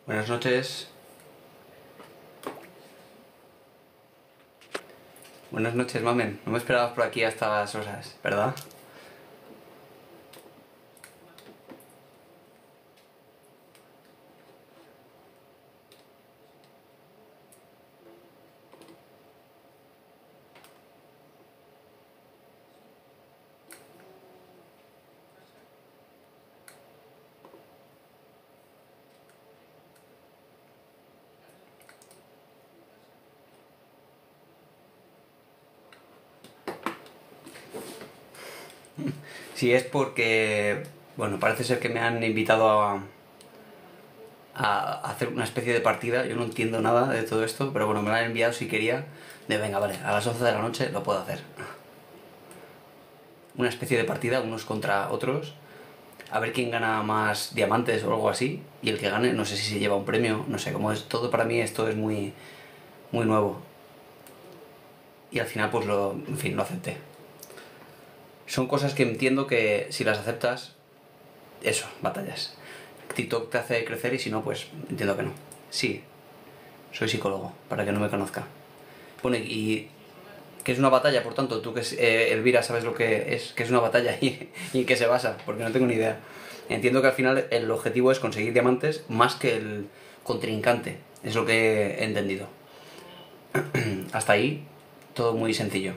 Buenas noches. Buenas noches, mamen. No me esperabas por aquí hasta las horas, ¿verdad? Sí, es porque, bueno, parece ser que me han invitado a hacer una especie de partida. Yo no entiendo nada de todo esto, pero bueno, me lo han enviado si quería. De venga, vale, a las 11 de la noche lo puedo hacer. Una especie de partida, unos contra otros. A ver quién gana más diamantes o algo así. Y el que gane, no sé si se lleva un premio, no sé, como es todo para mí, esto es muy, muy nuevo. Y al final, pues en fin, lo acepté. Son cosas que entiendo que si las aceptas, eso, batallas. TikTok te hace crecer y si no, pues entiendo que no. Sí, soy psicólogo, para que no me conozca. Bueno, y ¿qué es una batalla? Por tanto, tú que Elvira sabes lo que es una batalla y en qué se basa, porque no tengo ni idea. Entiendo que al final el objetivo es conseguir diamantes más que el contrincante, es lo que he entendido. Hasta ahí, todo muy sencillo.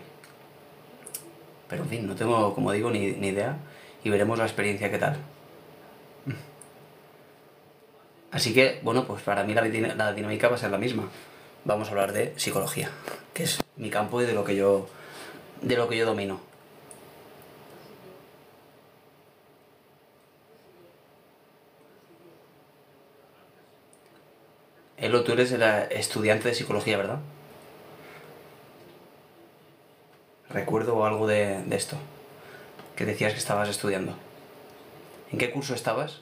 Pero en fin, no tengo, como digo, ni idea y veremos la experiencia qué tal. Así que, bueno, pues para mí la dinámica va a ser la misma. Vamos a hablar de psicología, que es mi campo y de lo que yo domino. Elo, tú eres el estudiante de psicología, ¿verdad? Recuerdo algo de esto, que decías que estabas estudiando. ¿En qué curso estabas?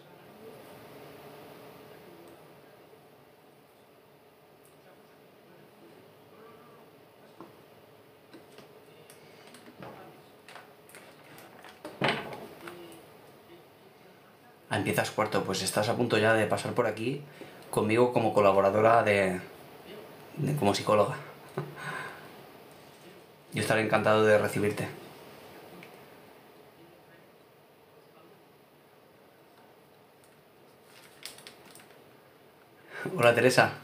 Ah, empiezas cuarto, pues estás a punto ya de pasar por aquí conmigo como colaboradora como psicóloga. Yo estaré encantado de recibirte. Hola Teresa,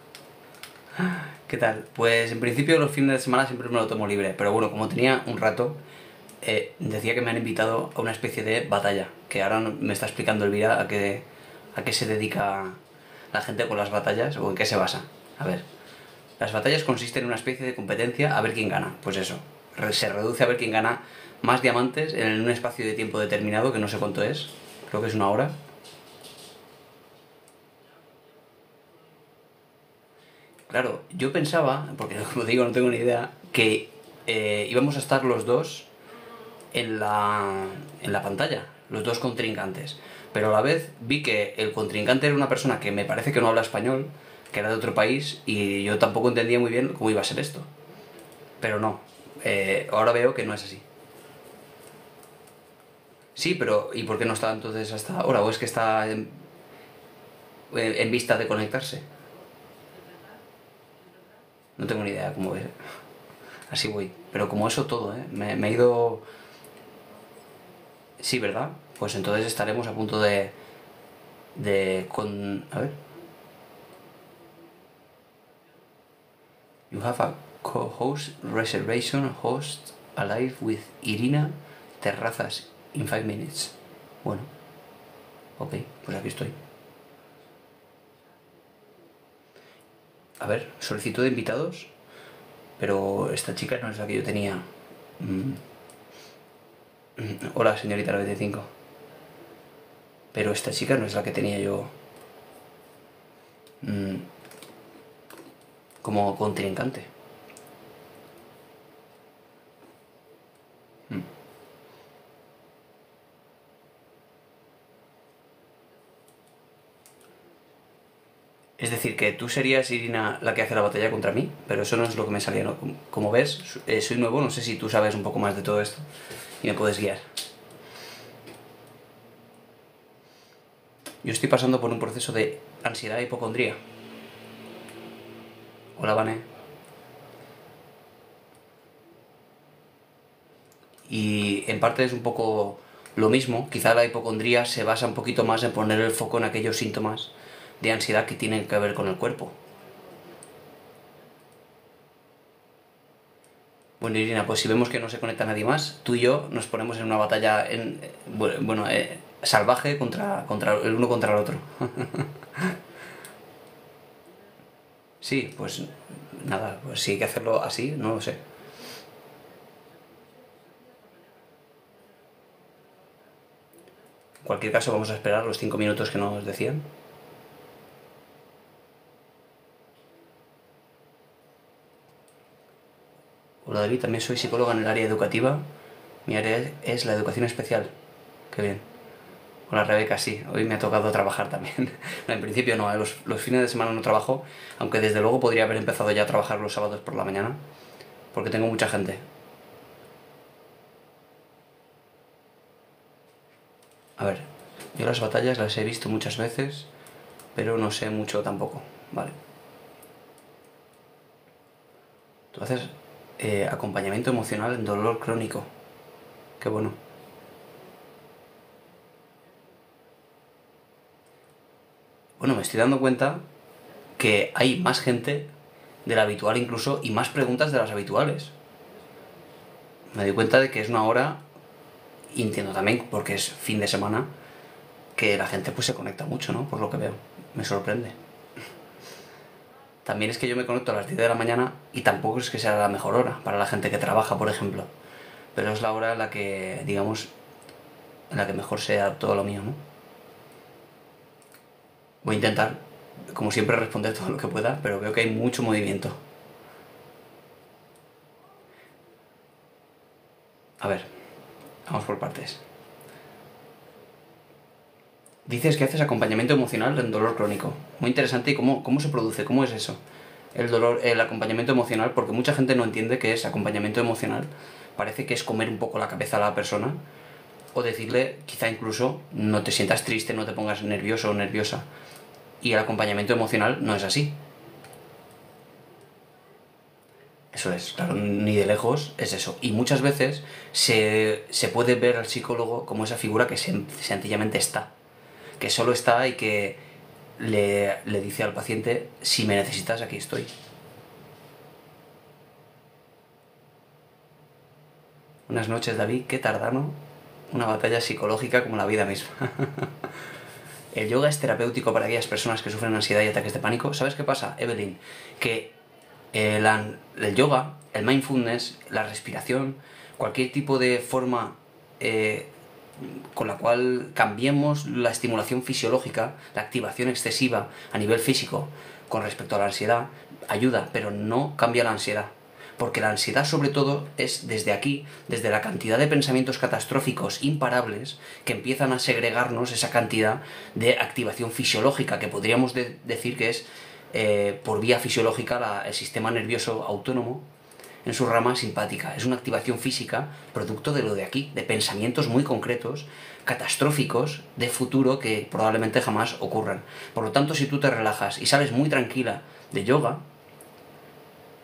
¿qué tal? Pues en principio los fines de semana siempre me lo tomo libre, pero bueno, como tenía un rato, decía que me han invitado a una especie de batalla, que ahora me está explicando Elvira a qué se dedica la gente con las batallas o en qué se basa. A ver, las batallas consisten en una especie de competencia a ver quién gana. Pues eso, se reduce a ver quién gana más diamantes en un espacio de tiempo determinado, que no sé cuánto es, creo que es una hora. Claro, yo pensaba, porque como digo no tengo ni idea, que íbamos a estar los dos en la pantalla, los dos contrincantes. Pero a la vez vi que el contrincante era una persona que me parece que no habla español, que era de otro país, y yo tampoco entendía muy bien cómo iba a ser esto. Pero no, ahora veo que no es así. Sí, pero ¿y por qué no está entonces hasta ahora? ¿O es que está en vista de conectarse? No tengo ni idea cómo ver. Así voy. Pero como eso todo, ¿eh? Me he ido. Sí, ¿verdad? Pues entonces estaremos a punto a ver. You have a co-host reservation host alive with Irina Terrazas in 5 minutes. Bueno, ok, pues aquí estoy. A ver, solicitud de invitados. Pero esta chica no es la que yo tenía. Mm, Hola, señorita 95. Pero esta chica no es la que tenía yo mm, como contrincante. Mm. Es decir, que tú serías, Irina, la que hace la batalla contra mí, pero eso no es lo que me salía, ¿no? Como ves, soy nuevo, no sé si tú sabes un poco más de todo esto y me puedes guiar. Yo estoy pasando por un proceso de ansiedad e hipocondría. Hola, Vane. Y en parte es un poco lo mismo, quizá la hipocondría se basa un poquito más en poner el foco en aquellos síntomas de ansiedad que tienen que ver con el cuerpo. Bueno, Irina, pues si vemos que no se conecta nadie más, tú y yo nos ponemos en una batalla salvaje contra el uno contra el otro. Sí, pues nada, pues si hay que hacerlo así, no lo sé. En cualquier caso, vamos a esperar los 5 minutos que nos decían. Hola David, también soy psicóloga en el área educativa. Mi área es la educación especial. Qué bien. Hola Rebeca, sí, hoy me ha tocado trabajar también. No, en principio no, los fines de semana no trabajo, aunque desde luego podría haber empezado ya a trabajar los sábados por la mañana, porque tengo mucha gente. A ver, yo las batallas las he visto muchas veces, pero no sé mucho tampoco, ¿vale? Tú haces acompañamiento emocional en dolor crónico. Qué bueno. Bueno, me estoy dando cuenta que hay más gente de la habitual incluso y más preguntas de las habituales. Me doy cuenta de que es una hora, y entiendo también porque es fin de semana, que la gente pues se conecta mucho, ¿no? Por lo que veo. Me sorprende. También es que yo me conecto a las 10 de la mañana y tampoco es que sea la mejor hora para la gente que trabaja, por ejemplo. Pero es la hora en la que, digamos, en la que mejor sea todo lo mío, ¿no? Voy a intentar, como siempre, responder todo lo que pueda, pero veo que hay mucho movimiento. A ver, vamos por partes. Dices que haces acompañamiento emocional en dolor crónico. Muy interesante. ¿Y cómo se produce? ¿Cómo es eso? El dolor, el acompañamiento emocional, porque mucha gente no entiende qué es acompañamiento emocional. Parece que es comer un poco la cabeza a la persona o decirle, quizá incluso, no te sientas triste, no te pongas nervioso o nerviosa. Y el acompañamiento emocional no es así. Eso es, claro, ni de lejos es eso. Y muchas veces se puede ver al psicólogo como esa figura que sencillamente está. Que solo está y que le dice al paciente, si me necesitas, aquí estoy. Buenas noches, David, qué tardano. Una batalla psicológica como la vida misma. El yoga es terapéutico para aquellas personas que sufren ansiedad y ataques de pánico. ¿Sabes qué pasa, Evelyn? Que el yoga, el mindfulness, la respiración, cualquier tipo de forma eh, con la cual cambiemos la estimulación fisiológica, la activación excesiva a nivel físico con respecto a la ansiedad, ayuda, pero no cambia la ansiedad. Porque la ansiedad sobre todo es desde aquí, desde la cantidad de pensamientos catastróficos imparables que empiezan a segregarnos esa cantidad de activación fisiológica, que podríamos decir que es por vía fisiológica el sistema nervioso autónomo en su rama simpática. Es una activación física producto de lo de aquí, de pensamientos muy concretos, catastróficos, de futuro que probablemente jamás ocurran. Por lo tanto, si tú te relajas y sales muy tranquila de yoga,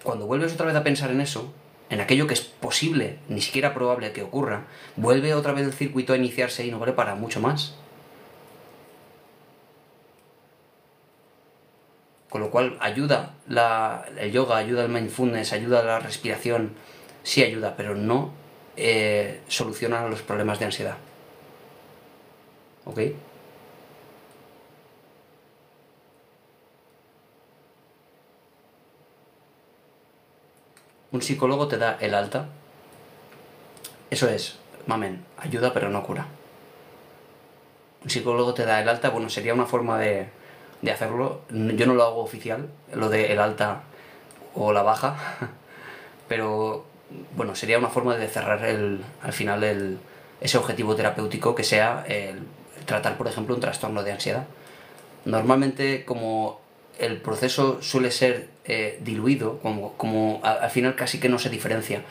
cuando vuelves otra vez a pensar en eso, en aquello que es posible, ni siquiera probable que ocurra, vuelve otra vez el circuito a iniciarse y no vale para mucho más. Con lo cual ayuda el yoga, ayuda el mindfulness, ayuda la respiración, sí ayuda, pero no soluciona los problemas de ansiedad. ¿Ok? Un psicólogo te da el alta. Eso es, mamen, ayuda pero no cura. Un psicólogo te da el alta, bueno, sería una forma de hacerlo. Yo no lo hago oficial, lo de el alta o la baja, pero bueno, sería una forma de cerrar al final ese objetivo terapéutico que sea el tratar, por ejemplo, un trastorno de ansiedad. Normalmente, como el proceso suele ser diluido, como al final casi que no se diferencia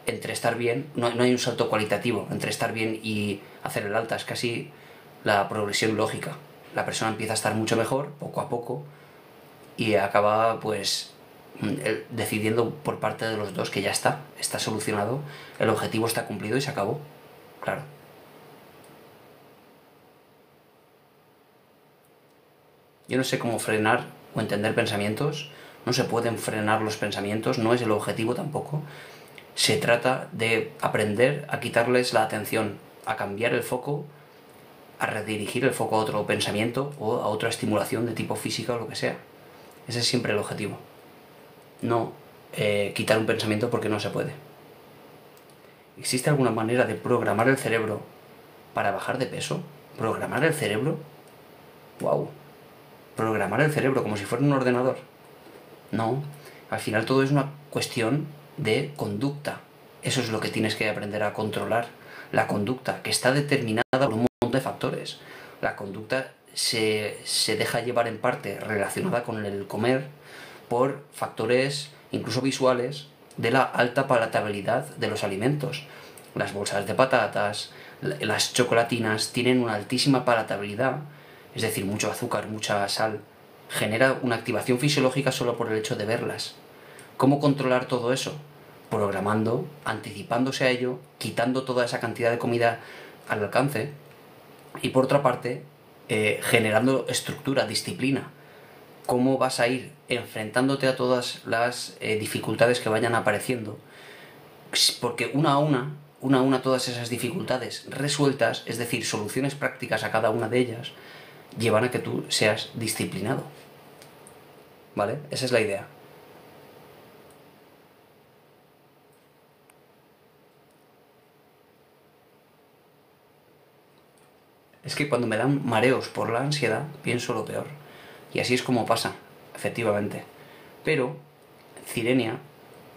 entre estar bien, no hay un salto cualitativo entre estar bien y hacer el alta, es casi la progresión lógica. La persona empieza a estar mucho mejor, poco a poco, y acaba pues decidiendo por parte de los dos que ya está solucionado, el objetivo está cumplido y se acabó. Claro. Yo no sé cómo frenar o entender pensamientos, no se pueden frenar los pensamientos, no es el objetivo tampoco. Se trata de aprender a quitarles la atención, a cambiar el foco, a redirigir el foco a otro pensamiento o a otra estimulación de tipo física o lo que sea. Ese es siempre el objetivo. No quitar un pensamiento porque no se puede. ¿Existe alguna manera de programar el cerebro para bajar de peso? ¿Programar el cerebro? ¡Wow! Programar el cerebro como si fuera un ordenador. No, al final todo es una cuestión de conducta. Eso es lo que tienes que aprender a controlar. La conducta, que está determinada por un montón de factores. La conducta se deja llevar en parte relacionada con el comer por factores incluso visuales de la alta palatabilidad de los alimentos. Las bolsas de patatas, las chocolatinas tienen una altísima palatabilidad, es decir, mucho azúcar, mucha sal. Genera una activación fisiológica solo por el hecho de verlas. ¿Cómo controlar todo eso? Programando, anticipándose a ello, quitando toda esa cantidad de comida al alcance y por otra parte generando estructura, disciplina. ¿Cómo vas a ir enfrentándote a todas las dificultades que vayan apareciendo? Porque una a una todas esas dificultades resueltas, es decir, soluciones prácticas a cada una de ellas, llevan a que tú seas disciplinado. ¿Vale? Esa es la idea. Es que cuando me dan mareos por la ansiedad, pienso lo peor. Y así es como pasa, efectivamente. Pero, Cirenia,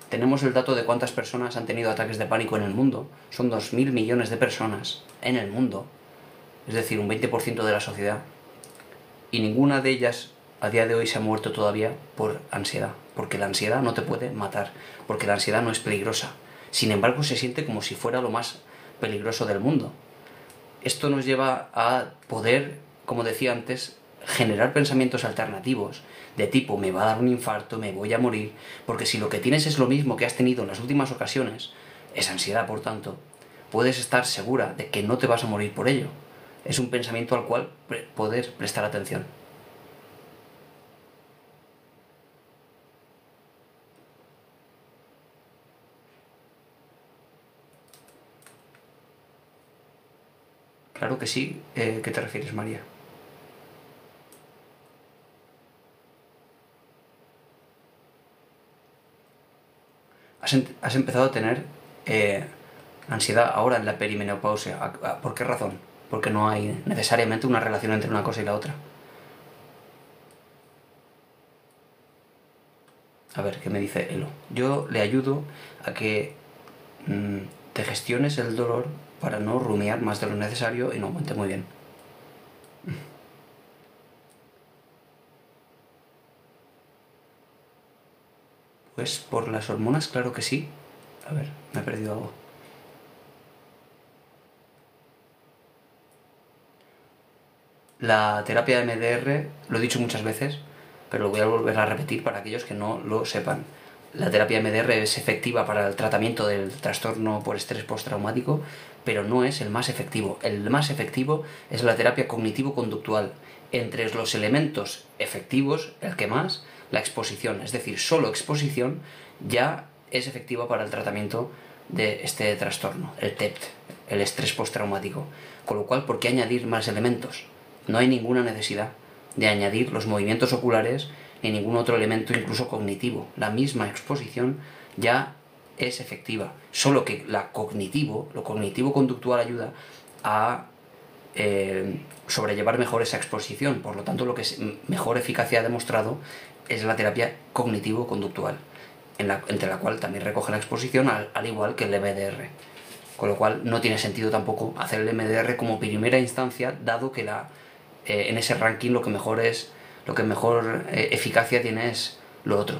tenemos el dato de cuántas personas han tenido ataques de pánico en el mundo. Son 2.000 millones de personas en el mundo. Es decir, un 20% de la sociedad. Y ninguna de ellas a día de hoy se ha muerto todavía por ansiedad. Porque la ansiedad no te puede matar. Porque la ansiedad no es peligrosa. Sin embargo, se siente como si fuera lo más peligroso del mundo. Esto nos lleva a poder, como decía antes, generar pensamientos alternativos, de tipo me va a dar un infarto, me voy a morir, porque si lo que tienes es lo mismo que has tenido en las últimas ocasiones, es ansiedad por tanto, puedes estar segura de que no te vas a morir por ello. Es un pensamiento al cual poder prestar atención. Claro que sí. ¿Qué te refieres, María? Has empezado a tener ansiedad ahora en la perimenopausia. ¿Por qué razón? Porque no hay necesariamente una relación entre una cosa y la otra. A ver, ¿qué me dice Elo? Yo le ayudo a que te gestiones el dolor para no rumiar más de lo necesario y no aguante muy bien. Pues por las hormonas, claro que sí. A ver, me he perdido algo. La terapia MDR, lo he dicho muchas veces, pero lo voy a volver a repetir para aquellos que no lo sepan. La terapia MDR es efectiva para el tratamiento del trastorno por estrés postraumático, pero no es el más efectivo. El más efectivo es la terapia cognitivo-conductual. Entre los elementos efectivos, el que más, la exposición, es decir, solo exposición ya es efectiva para el tratamiento de este trastorno, el TEPT, el estrés postraumático. Con lo cual, ¿por qué añadir más elementos? No hay ninguna necesidad de añadir los movimientos oculares ni ningún otro elemento incluso cognitivo. La misma exposición ya es efectiva, solo que lo cognitivo-conductual ayuda a sobrellevar mejor esa exposición. Por lo tanto, lo que mejor eficacia ha demostrado es la terapia cognitivo-conductual, entre la cual también recoge la exposición, al igual que el MDR. Con lo cual no tiene sentido tampoco hacer el MDR como primera instancia, dado que en ese ranking lo que mejor eficacia tiene es lo otro.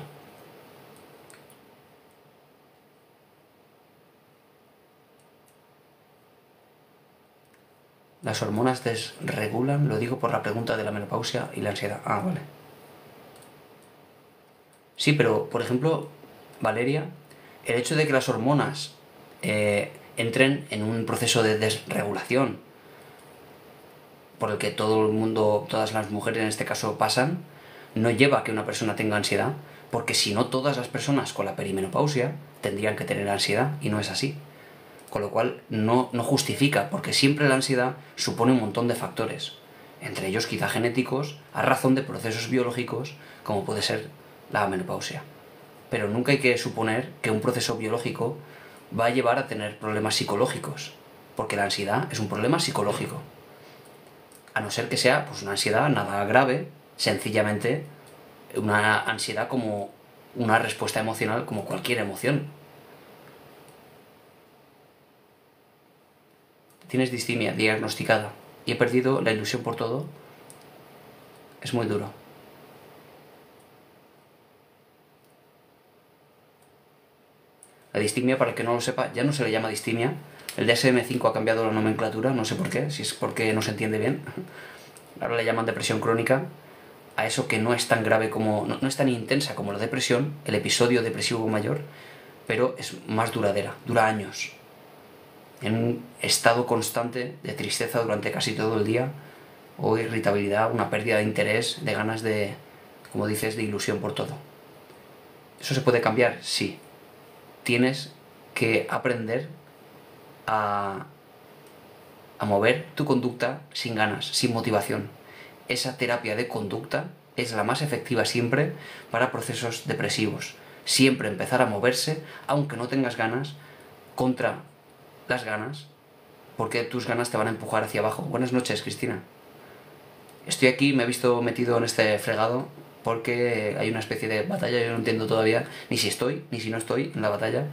Las hormonas desregulan, lo digo por la pregunta de la menopausia y la ansiedad. Ah, vale. Sí, pero, por ejemplo, Valeria, el hecho de que las hormonas entren en un proceso de desregulación por el que todo el mundo, todas las mujeres en este caso pasan, no lleva a que una persona tenga ansiedad, porque si no todas las personas con la perimenopausia tendrían que tener ansiedad, y no es así. Con lo cual no justifica, porque siempre la ansiedad supone un montón de factores, entre ellos quizá genéticos, a razón de procesos biológicos, como puede ser la menopausia. Pero nunca hay que suponer que un proceso biológico va a llevar a tener problemas psicológicos, porque la ansiedad es un problema psicológico. A no ser que sea pues, una ansiedad nada grave, sencillamente una ansiedad como una respuesta emocional como cualquier emoción. Tienes distimia diagnosticada y he perdido la ilusión por todo. Es muy duro. La distimia, para el que no lo sepa, ya no se le llama distimia. El DSM-5 ha cambiado la nomenclatura, no sé por qué, si es porque no se entiende bien. Ahora le llaman depresión crónica a eso que no es tan grave como, no es tan intensa como la depresión, el episodio depresivo mayor, pero es más duradera, dura años. En un estado constante de tristeza durante casi todo el día, o irritabilidad, una pérdida de interés, de ganas de, como dices, de ilusión por todo. ¿Eso se puede cambiar? Sí. Tienes que aprender a mover tu conducta sin ganas, sin motivación. Esa terapia de conducta es la más efectiva siempre para procesos depresivos. Siempre empezar a moverse, aunque no tengas ganas, contra las ganas, porque tus ganas te van a empujar hacia abajo. Buenas noches, Cristina. Estoy aquí, me he visto metido en este fregado porque hay una especie de batalla, yo no entiendo todavía ni si estoy, ni si no estoy en la batalla.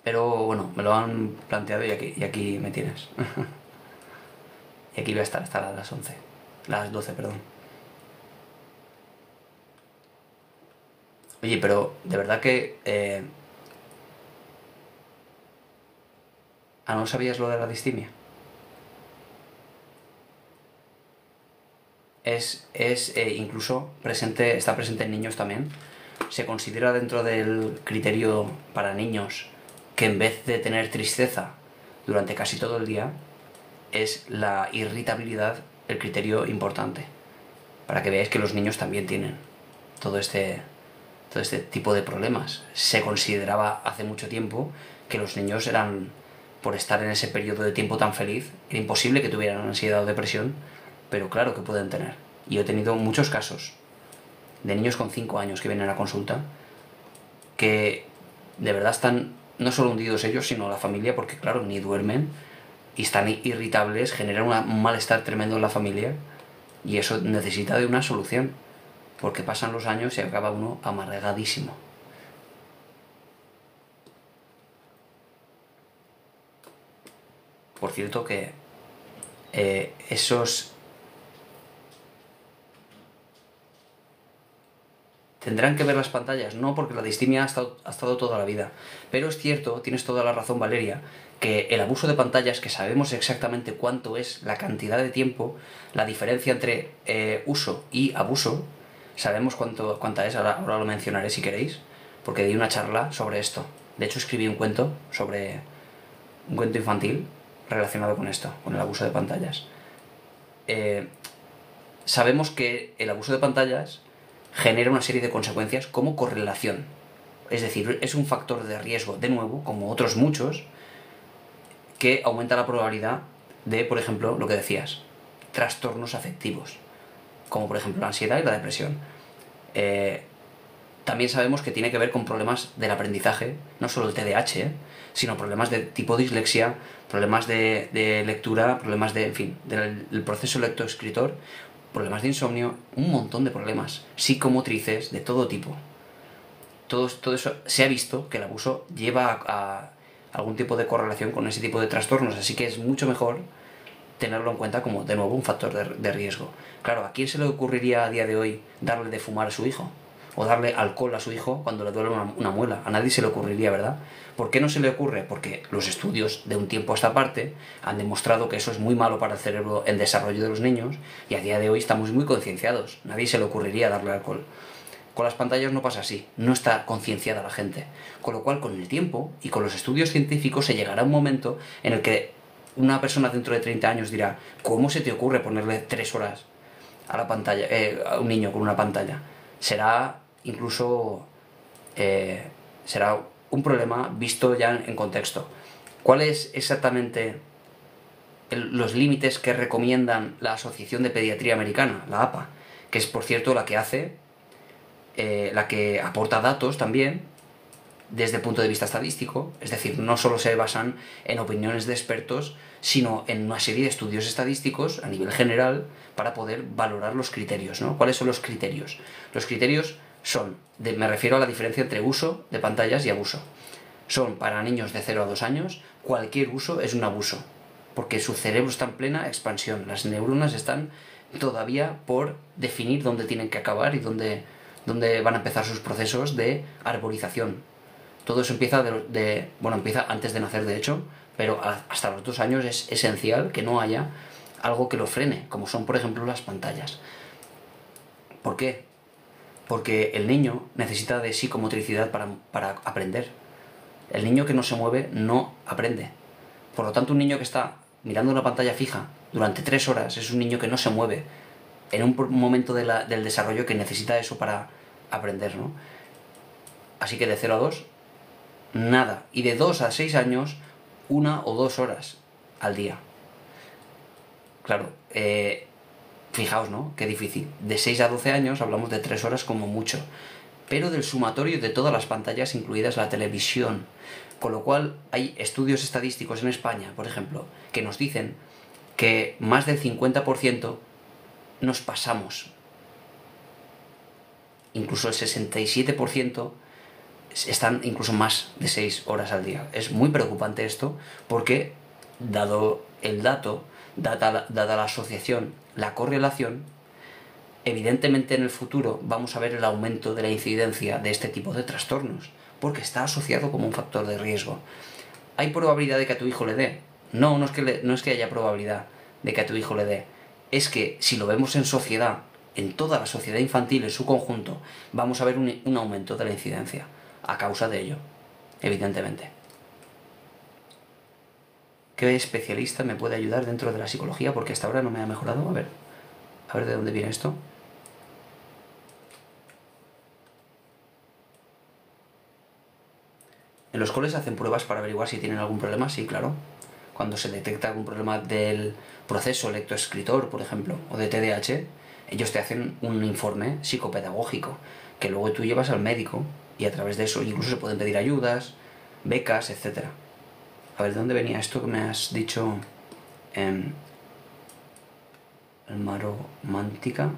Pero bueno, me lo han planteado y aquí me tienes. Y aquí voy a estar hasta las 11. Las 12, perdón. Oye, pero de verdad que... ¿no sabías lo de la distimia? Incluso presente, está presente en niños también. Se considera dentro del criterio para niños que en vez de tener tristeza durante casi todo el día, es la irritabilidad el criterio importante. Para que veáis que los niños también tienen todo este tipo de problemas. Se consideraba hace mucho tiempo que los niños eran, por estar en ese periodo de tiempo tan feliz, era imposible que tuvieran ansiedad o depresión, pero claro que pueden tener. Y he tenido muchos casos de niños con 5 años que vienen a consulta que de verdad están no solo hundidos ellos, sino la familia, porque claro, ni duermen y están irritables, generan un malestar tremendo en la familia y eso necesita de una solución, porque pasan los años y acaba uno amargadísimo. Por cierto que esos tendrán que ver las pantallas, no, porque la distimia ha estado toda la vida. Pero es cierto, tienes toda la razón, Valeria, que el abuso de pantallas, que sabemos exactamente cuánto es la cantidad de tiempo, la diferencia entre uso y abuso, sabemos cuánta es, ahora lo mencionaré si queréis, porque di una charla sobre esto. De hecho escribí un cuento infantil relacionado con esto, con el abuso de pantallas. Sabemos que el abuso de pantallas genera una serie de consecuencias como correlación. Es decir, es un factor de riesgo, de nuevo, como otros muchos, que aumenta la probabilidad de, por ejemplo, lo que decías, trastornos afectivos, como por ejemplo la ansiedad y la depresión. También sabemos que tiene que ver con problemas del aprendizaje, no solo el TDAH, sino problemas de tipo dislexia, problemas de lectura, problemas de, en fin, del proceso lectoescritor, problemas de insomnio, un montón de problemas psicomotrices de todo tipo. Todo eso se ha visto que el abuso lleva a algún tipo de correlación con ese tipo de trastornos, así que es mucho mejor tenerlo en cuenta como, de nuevo, un factor de riesgo. Claro, ¿a quién se le ocurriría a día de hoy darle de fumar a su hijo? o darle alcohol a su hijo cuando le duele una muela. A nadie se le ocurriría, ¿verdad? ¿Por qué no se le ocurre? Porque los estudios de un tiempo a esta parte han demostrado que eso es muy malo para el cerebro en desarrollo de los niños y a día de hoy estamos muy concienciados. Nadie se le ocurriría darle alcohol. Con las pantallas no pasa así, no está concienciada la gente. Con lo cual, con el tiempo y con los estudios científicos se llegará un momento en el que una persona dentro de 30 años dirá: ¿cómo se te ocurre ponerle 3 horas a la pantalla, a un niño con una pantalla? Será incluso será un problema visto ya en contexto. ¿Cuáles exactamente los límites que recomiendan la Asociación de Pediatría Americana, la APA? Que es, por cierto, la que hace, la que aporta datos también desde el punto de vista estadístico, es decir, no solo se basan en opiniones de expertos, sino en una serie de estudios estadísticos a nivel general para poder valorar los criterios, ¿no? ¿Cuáles son los criterios? Los criterios son, me refiero a la diferencia entre uso de pantallas y abuso. Son para niños de 0 a 2 años, cualquier uso es un abuso, porque su cerebro está en plena expansión, las neuronas están todavía por definir dónde tienen que acabar y dónde van a empezar sus procesos de arborización. Todo eso empieza empieza antes de nacer, de hecho, pero hasta los 2 años es esencial que no haya algo que lo frene, como son, por ejemplo, las pantallas. ¿Por qué? Porque el niño necesita de psicomotricidad para aprender. El niño que no se mueve no aprende. Por lo tanto, un niño que está mirando una pantalla fija durante 3 horas es un niño que no se mueve en un momento del desarrollo que necesita eso para aprender, ¿no? Así que de 0 a 2, nada. Y de 2 a 6 años, 1 o 2 horas al día. Claro, fijaos, ¿no? Qué difícil. De 6 a 12 años hablamos de 3 horas como mucho. Pero del sumatorio de todas las pantallas, incluidas la televisión. Con lo cual hay estudios estadísticos en España, por ejemplo, que nos dicen que más del 50% nos pasamos. Incluso el 67% están incluso más de 6 horas al día. Es muy preocupante esto porque, dado el dato, dada la asociación, la correlación, evidentemente en el futuro vamos a ver el aumento de la incidencia de este tipo de trastornos, porque está asociado como un factor de riesgo. ¿Hay probabilidad de que a tu hijo le dé? No, no es que haya probabilidad de que a tu hijo le dé. Es que si lo vemos en sociedad, en toda la sociedad infantil en su conjunto, vamos a ver un aumento de la incidencia a causa de ello, evidentemente. ¿Qué especialista me puede ayudar dentro de la psicología? Porque hasta ahora no me ha mejorado. A ver de dónde viene esto. ¿En los coles hacen pruebas para averiguar si tienen algún problema? Sí, claro. Cuando se detecta algún problema del proceso lectoescritor, por ejemplo, o de TDAH, ellos te hacen un informe psicopedagógico que luego tú llevas al médico y a través de eso incluso se pueden pedir ayudas, becas, etc. A ver, ¿de dónde venía esto que me has dicho? El maromántica.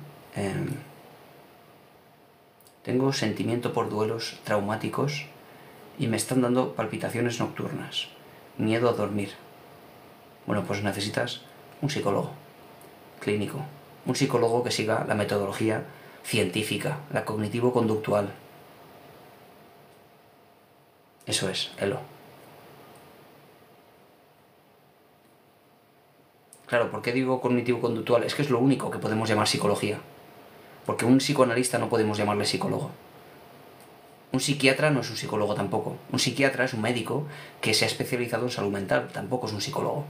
Tengo sentimiento por duelos traumáticos y me están dando palpitaciones nocturnas, miedo a dormir. Bueno, pues necesitas un psicólogo clínico, un psicólogo que siga la metodología científica, la cognitivo-conductual. Eso es, Elo. Claro, ¿por qué digo cognitivo-conductual? Es que es lo único que podemos llamar psicología. Porque un psicoanalista no podemos llamarle psicólogo. Un psiquiatra no es un psicólogo tampoco. Un psiquiatra es un médico que se ha especializado en salud mental, tampoco es un psicólogo.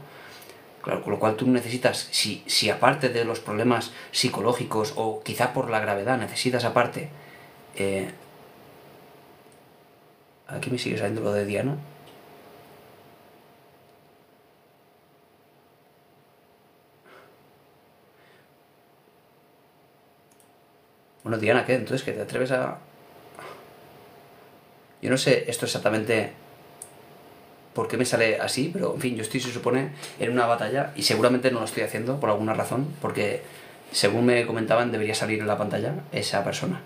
Claro, con lo cual tú necesitas, si aparte de los problemas psicológicos o quizá por la gravedad necesitas aparte... ¿Aquí me sigue saliendo lo de Diana? Bueno, Diana, ¿qué? Entonces, ¿que te atreves a...? Yo no sé esto exactamente por qué me sale así, pero en fin, yo estoy, se supone, en una batalla y seguramente no lo estoy haciendo por alguna razón, porque según me comentaban debería salir en la pantalla esa persona.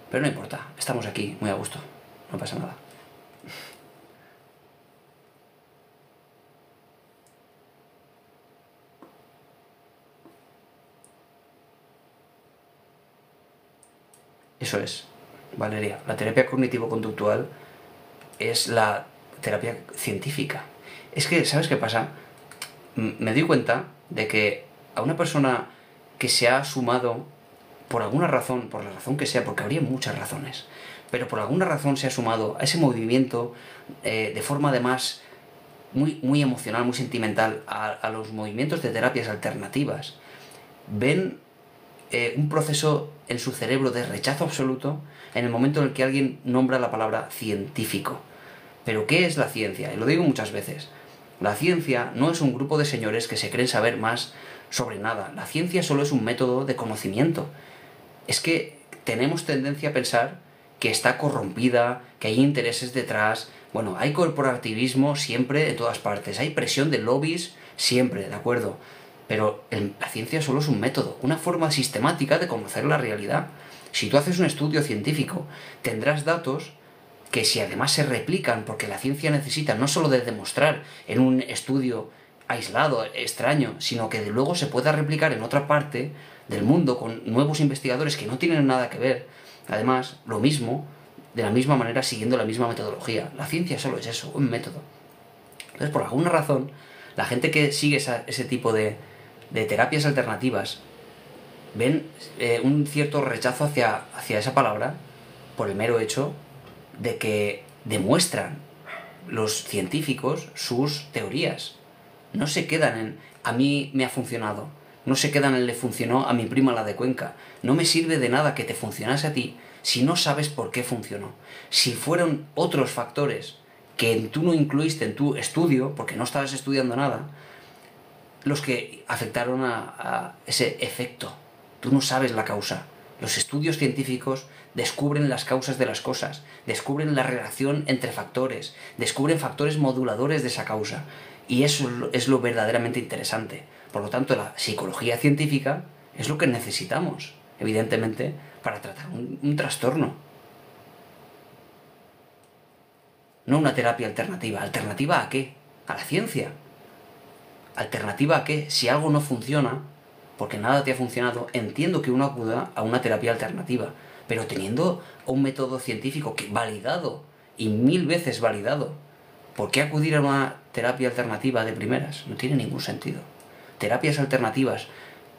Pero no importa, estamos aquí muy a gusto, no pasa nada. Eso es. Valeria, la terapia cognitivo-conductual es la terapia científica. Es que, ¿sabes qué pasa? Me doy cuenta de que a una persona que se ha sumado por alguna razón, por la razón que sea, porque habría muchas razones, pero por alguna razón se ha sumado a ese movimiento de forma además muy emocional, muy sentimental, a los movimientos de terapias alternativas, ven un proceso en su cerebro de rechazo absoluto en el momento en el que alguien nombra la palabra científico. ¿Pero qué es la ciencia? Y lo digo muchas veces. La ciencia no es un grupo de señores que se creen saber más sobre nada. La ciencia solo es un método de conocimiento. Es que tenemos tendencia a pensar que está corrompida, que hay intereses detrás. Bueno, hay corporativismo siempre en todas partes, hay presión de lobbies siempre, ¿de acuerdo? Pero la ciencia solo es un método, una forma sistemática de conocer la realidad. Si tú haces un estudio científico, tendrás datos que si además se replican, porque la ciencia necesita no solo de demostrar en un estudio aislado, extraño, sino que de luego se pueda replicar en otra parte del mundo con nuevos investigadores que no tienen nada que ver. Además, lo mismo, de la misma manera, siguiendo la misma metodología. La ciencia solo es eso, un método. Entonces, por alguna razón, la gente que sigue ese tipo de terapias alternativas ven un cierto rechazo hacia esa palabra por el mero hecho de que demuestran los científicos sus teorías. No se quedan en a mí me ha funcionado, no se quedan en le funcionó a mi prima la de Cuenca. No me sirve de nada que te funcionase a ti si no sabes por qué funcionó. Si fueron otros factores que tú no incluiste en tu estudio, porque no estabas estudiando nada, los que afectaron a ese efecto. Tú no sabes la causa. Los estudios científicos descubren las causas de las cosas, descubren la relación entre factores, descubren factores moduladores de esa causa. Y eso es lo verdaderamente interesante. Por lo tanto, la psicología científica es lo que necesitamos, evidentemente, para tratar un trastorno. No una terapia alternativa. ¿Alternativa a qué? A la ciencia. ¿Alternativa a qué? Si algo no funciona, porque nada te ha funcionado, entiendo que uno acuda a una terapia alternativa, pero teniendo un método científico que validado, y 1000 veces validado, ¿por qué acudir a una terapia alternativa de primeras? No tiene ningún sentido. Terapias alternativas,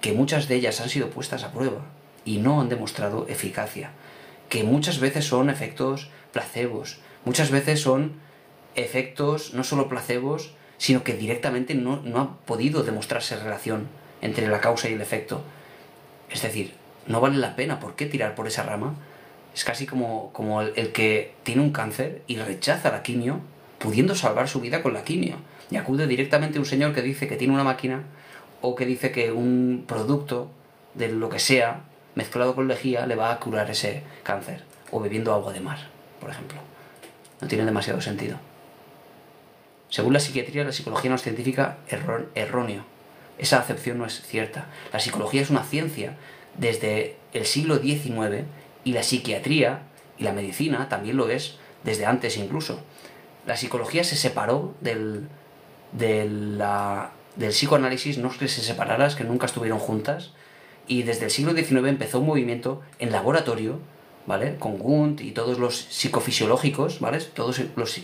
que muchas de ellas han sido puestas a prueba y no han demostrado eficacia, que muchas veces son efectos placebos, muchas veces son efectos no solo placebos, sino que directamente no ha podido demostrarse relación entre la causa y el efecto. Es decir, no vale la pena. ¿Por qué tirar por esa rama? Es casi como el que tiene un cáncer y rechaza la quimio, pudiendo salvar su vida con la quimio, y acude directamente a un señor que dice que tiene una máquina o que dice que un producto de lo que sea mezclado con lejía le va a curar ese cáncer, o bebiendo agua de mar, por ejemplo. No tiene demasiado sentido. Según la psiquiatría, la psicología no es científica, erróneo. Esa acepción no es cierta. La psicología es una ciencia desde el siglo XIX, y la psiquiatría y la medicina también lo es desde antes incluso. La psicología se separó del psicoanálisis, no es que se separara, es que nunca estuvieron juntas, y desde el siglo XIX empezó un movimiento en laboratorio, ¿vale? Con Wundt y todos los psicofisiológicos, ¿vale? Todos los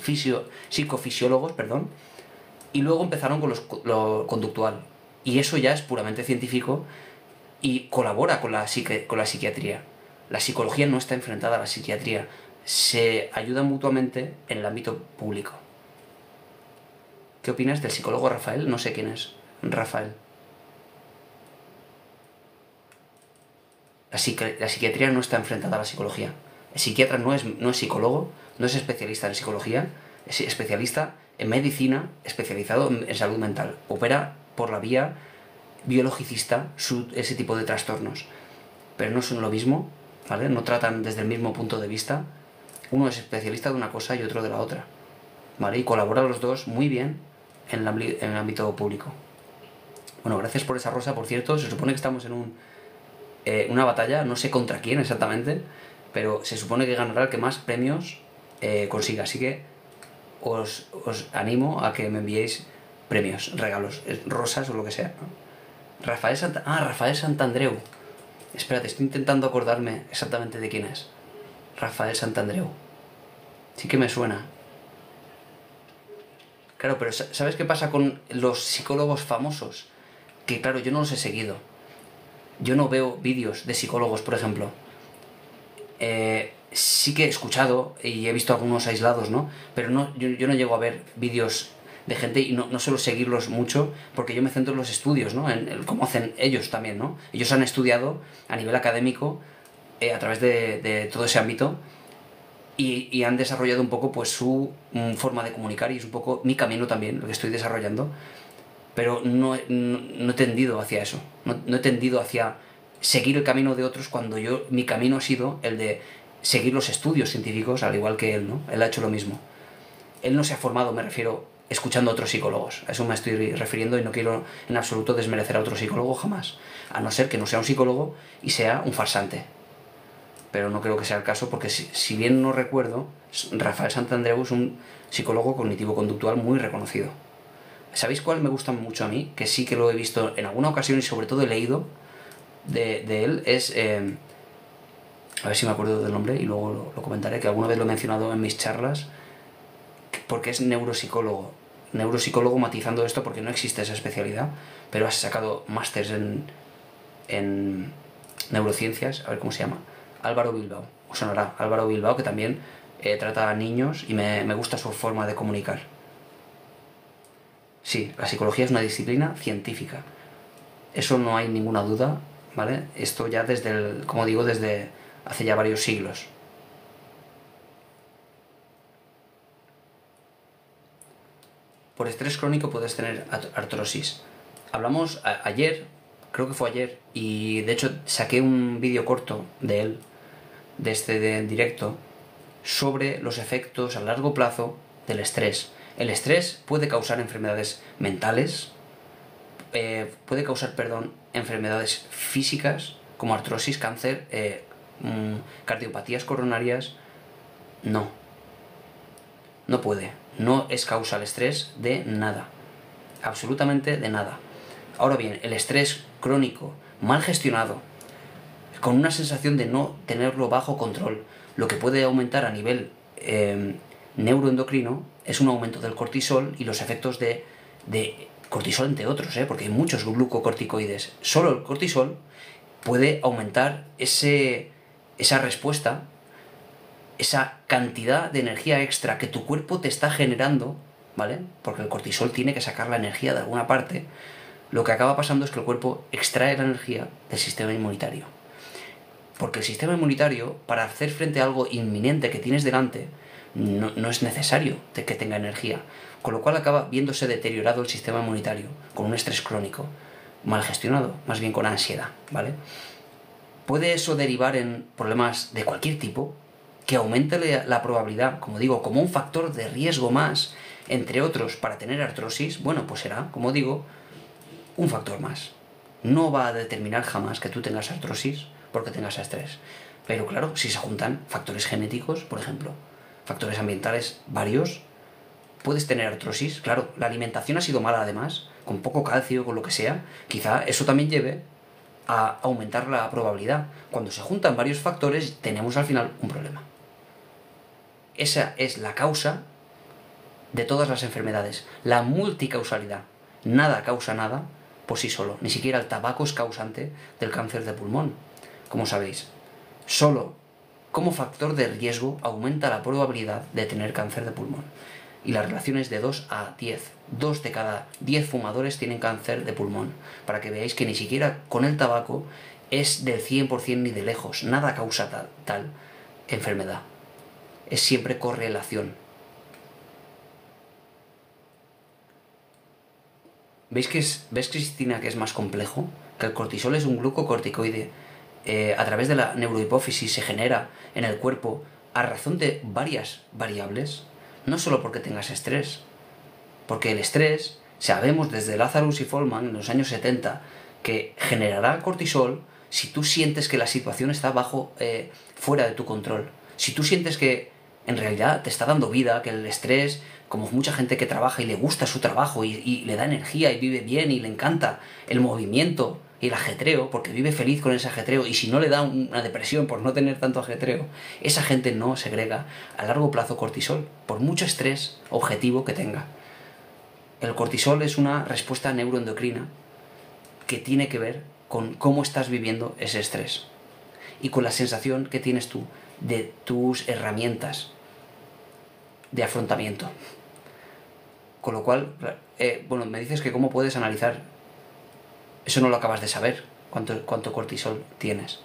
psicofisiólogos, perdón, y luego empezaron con lo conductual. Y eso ya es puramente científico y colabora con la psiquiatría. La psicología no está enfrentada a la psiquiatría, se ayudan mutuamente en el ámbito público. ¿Qué opinas del psicólogo Rafael? No sé quién es Rafael. La psiquiatría no está enfrentada a la psicología. El psiquiatra no es psicólogo, no es especialista en psicología, es especialista en medicina, especializado en salud mental. Opera por la vía biologicista ese tipo de trastornos. Pero no son lo mismo, ¿vale? No tratan desde el mismo punto de vista. Uno es especialista de una cosa y otro de la otra, ¿vale? Y colaboran los dos muy bien en el ámbito público. Bueno, gracias por esa rosa, por cierto. Se supone que estamos en una batalla, no sé contra quién exactamente, pero se supone que ganará el que más premios consiga. Así que os animo a que me enviéis premios, regalos, rosas o lo que sea, ¿no? Rafael Santandreu. Espérate, estoy intentando acordarme exactamente de quién es. Rafael Santandreu. Sí que me suena. Claro, pero ¿sabes qué pasa con los psicólogos famosos? Que claro, yo no los he seguido. Yo no veo vídeos de psicólogos, por ejemplo. Sí que he escuchado y he visto algunos aislados, ¿no? Pero no, yo no llego a ver vídeos de gente y no suelo seguirlos mucho porque yo me centro en los estudios, ¿no? En cómo hacen ellos también, ¿no? Ellos han estudiado a nivel académico a través de todo ese ámbito y han desarrollado un poco pues su forma de comunicar y es un poco mi camino también, lo que estoy desarrollando, pero no he tendido hacia eso, no he tendido hacia seguir el camino de otros cuando mi camino ha sido el de seguir los estudios científicos, al igual que él, ¿no? Él ha hecho lo mismo. Él no se ha formado, me refiero, escuchando a otros psicólogos. A eso me estoy refiriendo y no quiero en absoluto desmerecer a otro psicólogo jamás. A no ser que no sea un psicólogo y sea un farsante. Pero no creo que sea el caso porque si bien no recuerdo, Rafael Santandreu es un psicólogo cognitivo-conductual muy reconocido. ¿Sabéis cuál me gusta mucho a mí? Que sí que lo he visto en alguna ocasión y sobre todo he leído de él. Es... a ver si me acuerdo del nombre y luego lo comentaré, que alguna vez lo he mencionado en mis charlas, porque es neuropsicólogo. Neuropsicólogo matizando esto porque no existe esa especialidad, pero ha sacado másters en neurociencias, a ver cómo se llama. Álvaro Bilbao, os sonará. Álvaro Bilbao, que también trata a niños y me gusta su forma de comunicar. Sí, la psicología es una disciplina científica. Eso no hay ninguna duda, ¿vale? Esto ya como digo, desde hace ya varios siglos. Por estrés crónico puedes tener artrosis. Hablamos ayer, creo que fue ayer, y de hecho saqué un vídeo corto de él, de directo, sobre los efectos a largo plazo del estrés. El estrés puede causar enfermedades mentales, puede causar, enfermedades físicas como artrosis, cáncer, cardiopatías coronarias. No puede. No es causa el estrés de nada. Absolutamente de nada. Ahora bien, el estrés crónico, mal gestionado, con una sensación de no tenerlo bajo control, lo que puede aumentar a nivel neuroendocrino es un aumento del cortisol y los efectos de cortisol, entre otros, porque hay muchos glucocorticoides. Solo el cortisol puede aumentar esa respuesta, esa cantidad de energía extra que tu cuerpo te está generando, ¿vale? Porque el cortisol tiene que sacar la energía de alguna parte. Lo que acaba pasando es que el cuerpo extrae la energía del sistema inmunitario. Porque el sistema inmunitario, para hacer frente a algo inminente que tienes delante, no es necesario que tenga energía. Con lo cual acaba viéndose deteriorado el sistema inmunitario, con un estrés crónico, mal gestionado, más bien con ansiedad, ¿vale? ¿Puede eso derivar en problemas de cualquier tipo? Que aumente la probabilidad, como digo, como un factor de riesgo más, entre otros, para tener artrosis. Bueno, pues será, como digo, un factor más. No va a determinar jamás que tú tengas artrosis porque tengas estrés. Pero claro, si se juntan factores genéticos, por ejemplo, factores ambientales varios, puedes tener artrosis. Claro, la alimentación ha sido mala además, con poco calcio, con lo que sea. Quizá eso también lleve a aumentar la probabilidad. Cuando se juntan varios factores, tenemos al final un problema. Esa es la causa de todas las enfermedades, la multicausalidad. Nada causa nada por sí solo, ni siquiera el tabaco es causante del cáncer de pulmón, como sabéis. Solo como factor de riesgo aumenta la probabilidad de tener cáncer de pulmón. Y la relación es de 2 a 10. 2 de cada 10 fumadores tienen cáncer de pulmón. Para que veáis que ni siquiera con el tabaco es del 100% ni de lejos. Nada causa tal enfermedad. Es siempre correlación. ¿Ves, Cristina, que es más complejo? Que el cortisol es un glucocorticoide. A través de la neurohipófisis se genera en el cuerpo a razón de varias variables. No solo porque tengas estrés. Porque el estrés, sabemos desde Lazarus y Folman en los años 70, que generará cortisol si tú sientes que la situación está fuera de tu control. Si tú sientes que en realidad te está dando vida, que el estrés, como mucha gente que trabaja y le gusta su trabajo y le da energía y vive bien y le encanta el movimiento, y el ajetreo, porque vive feliz con ese ajetreo, y si no le da una depresión por no tener tanto ajetreo, esa gente no segrega a largo plazo cortisol, por mucho estrés objetivo que tenga. El cortisol es una respuesta neuroendocrina que tiene que ver con cómo estás viviendo ese estrés y con la sensación que tienes tú de tus herramientas de afrontamiento. Con lo cual, bueno, me dices que cómo puedes analizar. Eso no lo acabas de saber, cuánto cortisol tienes.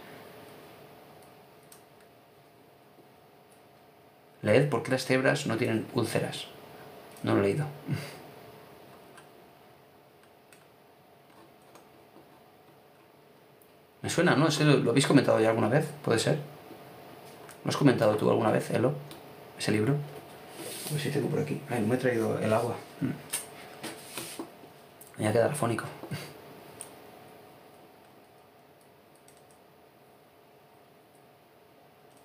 Leed por qué las cebras no tienen úlceras. No lo he leído. Me suena, ¿no? ¿Lo habéis comentado ya alguna vez? ¿Puede ser? ¿Lo has comentado tú alguna vez, Elo? ¿Ese libro? A ver si tengo por aquí. Ay, no me he traído el agua. Me voy a quedar afónico.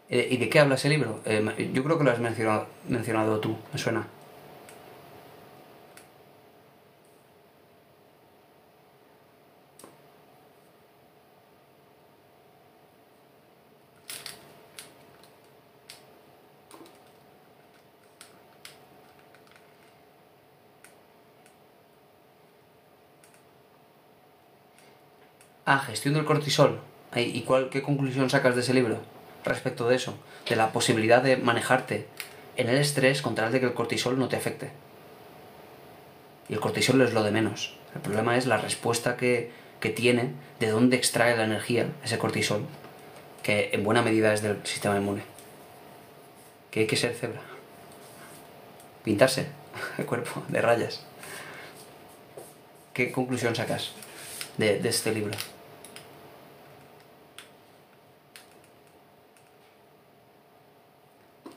¿Y de qué habla ese libro? Yo creo que lo has mencionado tú, me suena. Ah, gestión del cortisol. ¿Y qué conclusión sacas de ese libro respecto de eso? De la posibilidad de manejarte en el estrés con tal de que el cortisol no te afecte. Y el cortisol es lo de menos. El problema es la respuesta que tiene, de dónde extrae la energía ese cortisol, que en buena medida es del sistema inmune. Que hay que ser cebra. Pintarse el cuerpo de rayas. ¿Qué conclusión sacas de este libro?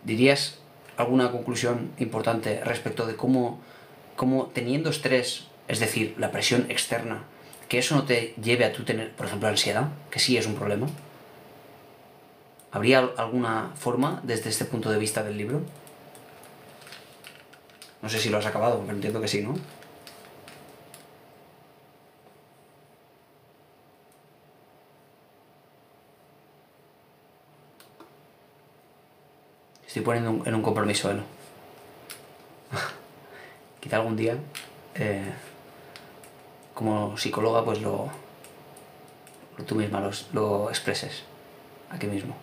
¿Dirías alguna conclusión importante respecto de cómo teniendo estrés, es decir, la presión externa, que eso no te lleve a tú tener, por ejemplo, ansiedad, que sí es un problema? ¿Habría alguna forma desde este punto de vista del libro? No sé si lo has acabado, pero entiendo que sí, ¿no? Estoy poniendo en un compromiso, Elo. Quizá algún día, como psicóloga, pues tú misma lo expreses aquí mismo.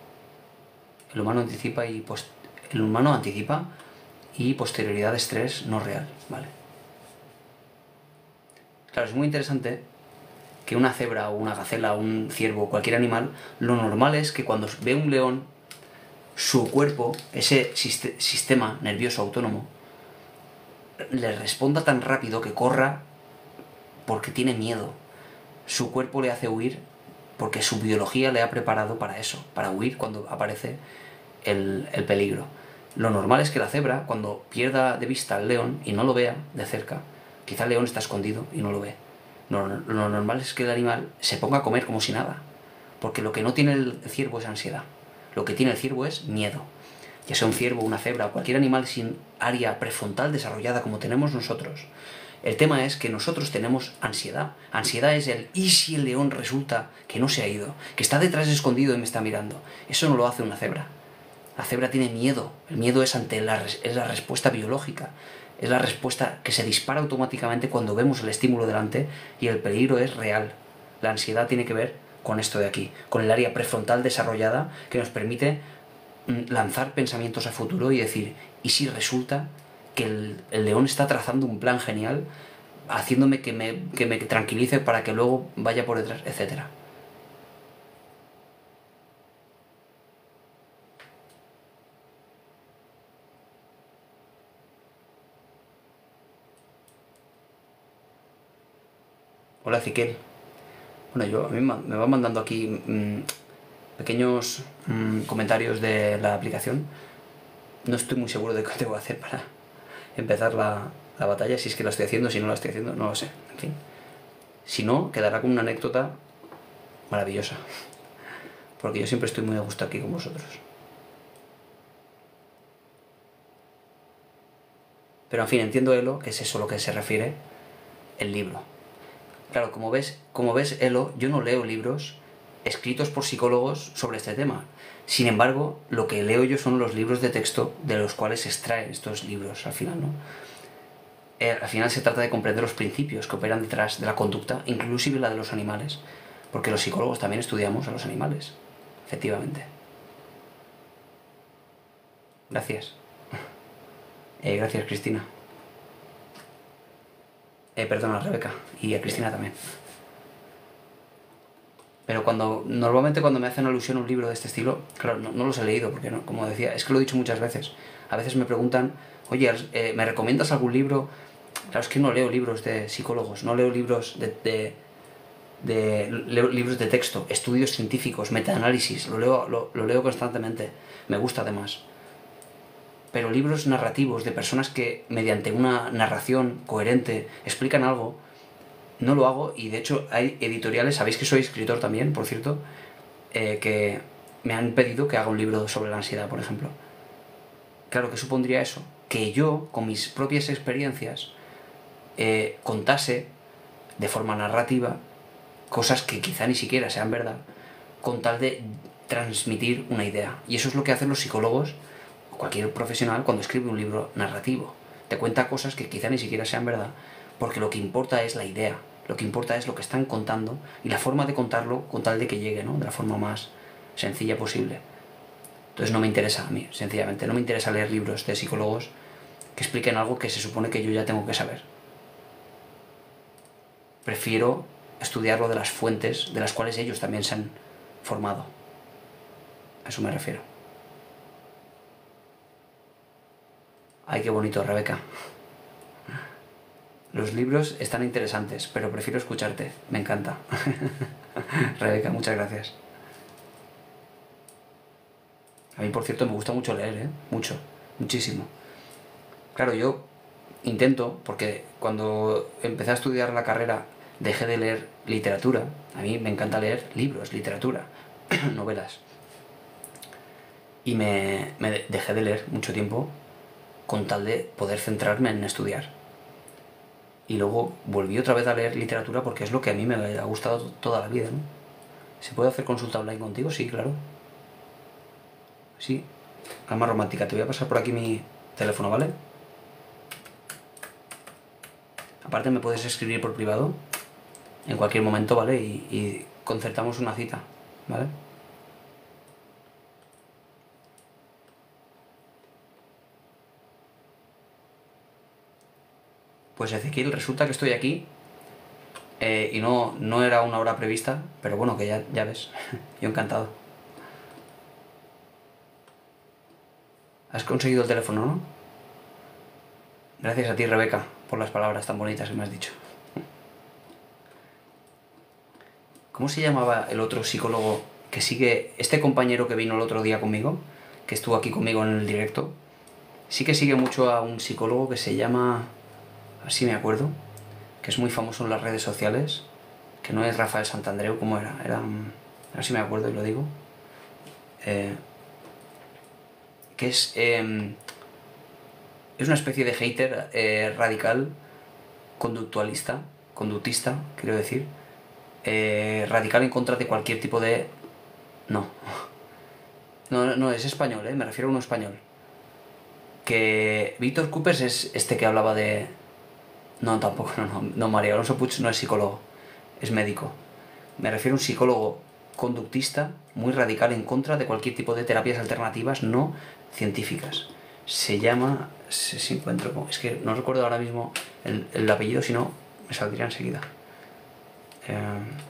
El humano anticipa y posterioridad de estrés no real, ¿vale? Claro, es muy interesante que una cebra o una gacela o un ciervo o cualquier animal, lo normal es que cuando ve un león, su cuerpo, ese sistema nervioso autónomo, le responda tan rápido que corra porque tiene miedo. Su cuerpo le hace huir porque su biología le ha preparado para eso, para huir cuando aparece el peligro. Lo normal es que la cebra, cuando pierda de vista al león y no lo vea de cerca, quizá el león está escondido y no lo ve. Lo normal es que el animal se ponga a comer como si nada, porque lo que no tiene el ciervo es ansiedad. Lo que tiene el ciervo es miedo. Ya sea un ciervo, una cebra o cualquier animal sin área prefrontal desarrollada como tenemos nosotros. El tema es que nosotros tenemos ansiedad. Ansiedad es el ¿y si el león resulta que no se ha ido? Que está detrás escondido y me está mirando. Eso no lo hace una cebra. La cebra tiene miedo. El miedo es es la respuesta biológica. Es la respuesta que se dispara automáticamente cuando vemos el estímulo delante y el peligro es real. La ansiedad tiene que ver con esto de aquí, con el área prefrontal desarrollada que nos permite lanzar pensamientos a futuro y decir, ¿y si resulta que el león está trazando un plan genial, haciéndome que me tranquilice para que luego vaya por detrás, etcétera? Hola, Ezequiel. Bueno, a mí me va mandando aquí pequeños comentarios de la aplicación. No estoy muy seguro de qué tengo que hacer para empezar la batalla, si es que la estoy haciendo, si no la estoy haciendo, no lo sé. En fin. Si no, quedará como una anécdota maravillosa. Porque yo siempre estoy muy a gusto aquí con vosotros. Pero en fin, entiendo, Elo, que es eso a lo que se refiere el libro. Claro, como ves, Elo, yo no leo libros escritos por psicólogos sobre este tema. Sin embargo, lo que leo yo son los libros de texto de los cuales se extraen estos libros, al final, ¿no? Al final se trata de comprender los principios que operan detrás de la conducta, inclusive la de los animales, porque los psicólogos también estudiamos a los animales, efectivamente. Gracias. Gracias, Cristina. Perdona, Rebeca. Y a Cristina también. Pero normalmente cuando me hacen alusión a un libro de este estilo, claro, no los he leído, porque no, como decía, es que lo he dicho muchas veces. A veces me preguntan, oye, ¿me recomiendas algún libro? Claro, es que no leo libros de psicólogos, no leo libros leo libros de texto, estudios científicos, metaanálisis, lo leo constantemente, me gusta además. Pero libros narrativos de personas que mediante una narración coherente explican algo, no lo hago. Y de hecho hay editoriales, sabéis que soy escritor también, por cierto, que me han pedido que haga un libro sobre la ansiedad, por ejemplo. Claro, ¿qué supondría eso? Que yo, con mis propias experiencias, contase de forma narrativa cosas que quizá ni siquiera sean verdad, con tal de transmitir una idea. Y eso es lo que hacen los psicólogos o cualquier profesional cuando escribe un libro narrativo. Te cuenta cosas que quizá ni siquiera sean verdad, porque lo que importa es la idea, lo que importa es lo que están contando y la forma de contarlo con tal de que llegue, ¿no?, de la forma más sencilla posible. Entonces no me interesa a mí, sencillamente, no me interesa leer libros de psicólogos que expliquen algo que se supone que yo ya tengo que saber. Prefiero estudiarlo de las fuentes de las cuales ellos también se han formado. A eso me refiero. Ay, qué bonito, Rebeca. Los libros están interesantes, pero prefiero escucharte. Me encanta. Rebeca, muchas gracias. A mí, por cierto, me gusta mucho leer, ¿eh? Mucho, muchísimo. Claro, yo intento, porque cuando empecé a estudiar la carrera dejé de leer literatura. A mí me encanta leer libros, literatura, novelas. Y me dejé de leer mucho tiempo con tal de poder centrarme en estudiar. Y luego volví otra vez a leer literatura porque es lo que a mí me ha gustado toda la vida, ¿no? ¿Se puede hacer consulta online contigo? Sí, claro. Sí. Alma romántica, te voy a pasar por aquí mi teléfono, ¿vale? Aparte me puedes escribir por privado en cualquier momento, ¿vale? Y concertamos una cita, ¿vale? Pues Ezequiel, resulta que estoy aquí y no era una hora prevista, pero bueno, que ya ves, yo encantado. Has conseguido el teléfono, ¿no? Gracias a ti, Rebeca, por las palabras tan bonitas que me has dicho. ¿Cómo se llamaba el otro psicólogo que sigue, este compañero que vino el otro día conmigo, que estuvo aquí conmigo en el directo? Sí que sigue mucho a un psicólogo que se llama, así me acuerdo, que es muy famoso en las redes sociales, que no es Rafael Santandreu. ¿Cómo era? A ver si me acuerdo y lo digo. Que es una especie de hater radical, conductista, quiero decir, radical en contra de cualquier tipo de... No, es español, me refiero a uno español. Que Víctor Coopers es este que hablaba de... No, tampoco, no, María Alonso Puig no es psicólogo, es médico. Me refiero a un psicólogo conductista, muy radical en contra de cualquier tipo de terapias alternativas no científicas. Se llama... Si encuentro... Es que no recuerdo ahora mismo el apellido, si no, me saldría enseguida.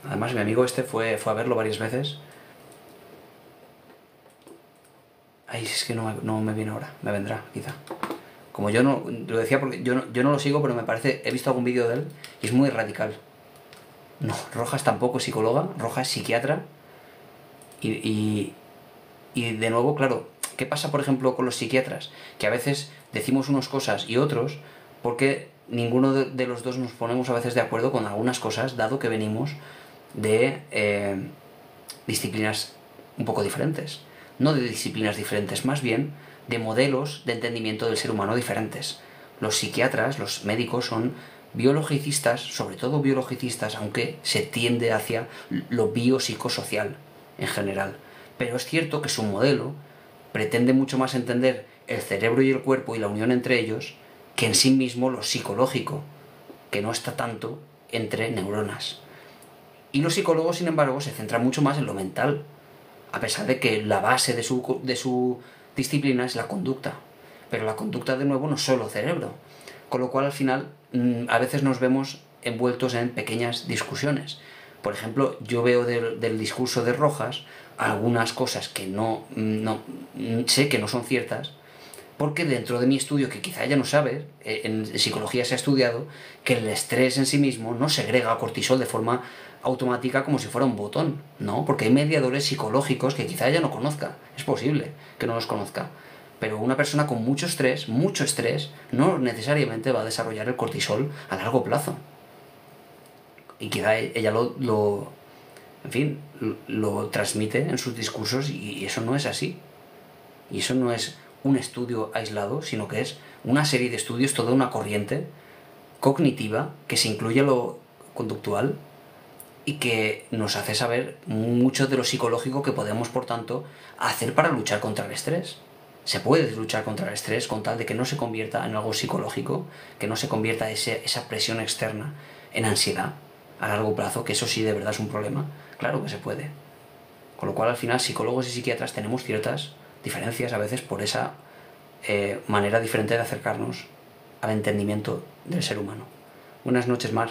Además, mi amigo este fue a verlo varias veces. Ay, es que no me viene ahora, me vendrá, quizá. Como yo no... Lo decía porque yo no lo sigo, pero me parece... He visto algún vídeo de él y es muy radical. No, Rojas tampoco es psicóloga, Rojas es psiquiatra. Y de nuevo, claro, ¿qué pasa, por ejemplo, con los psiquiatras? Que a veces decimos unas cosas y otros porque ninguno de los dos nos ponemos a veces de acuerdo con algunas cosas, dado que venimos de disciplinas un poco diferentes. No de disciplinas diferentes, más bien de modelos de entendimiento del ser humano diferentes. Los psiquiatras, los médicos, son biologicistas, sobre todo biologicistas, aunque se tiende hacia lo biopsicosocial en general. Pero es cierto que su modelo pretende mucho más entender el cerebro y el cuerpo y la unión entre ellos que en sí mismo lo psicológico, que no está tanto entre neuronas. Y los psicólogos, sin embargo, se centran mucho más en lo mental, a pesar de que la base de su disciplina es la conducta. Pero la conducta, de nuevo, no es solo cerebro. Con lo cual, al final, a veces nos vemos envueltos en pequeñas discusiones. Por ejemplo, yo veo del discurso de Rojas algunas cosas que no sé que no son ciertas, porque dentro de mi estudio, que quizá ella no sabe, en psicología se ha estudiado que el estrés en sí mismo no segrega cortisol de forma automática como si fuera un botón, ¿no? Porque hay mediadores psicológicos que quizá ella no conozca, es posible que no los conozca, pero una persona con mucho estrés, no necesariamente va a desarrollar el cortisol a largo plazo. Y quizá ella en fin, lo transmite en sus discursos y eso no es así. Y eso no es un estudio aislado, sino que es una serie de estudios, toda una corriente cognitiva que se incluye lo conductual y que nos hace saber mucho de lo psicológico que podemos, por tanto, hacer para luchar contra el estrés. Se puede luchar contra el estrés con tal de que no se convierta en algo psicológico, que no se convierta esa presión externa en ansiedad a largo plazo, que eso sí de verdad es un problema. Claro que se puede. Con lo cual, al final, psicólogos y psiquiatras tenemos ciertas diferencias a veces por esa manera diferente de acercarnos al entendimiento del ser humano. Buenas noches, Mar.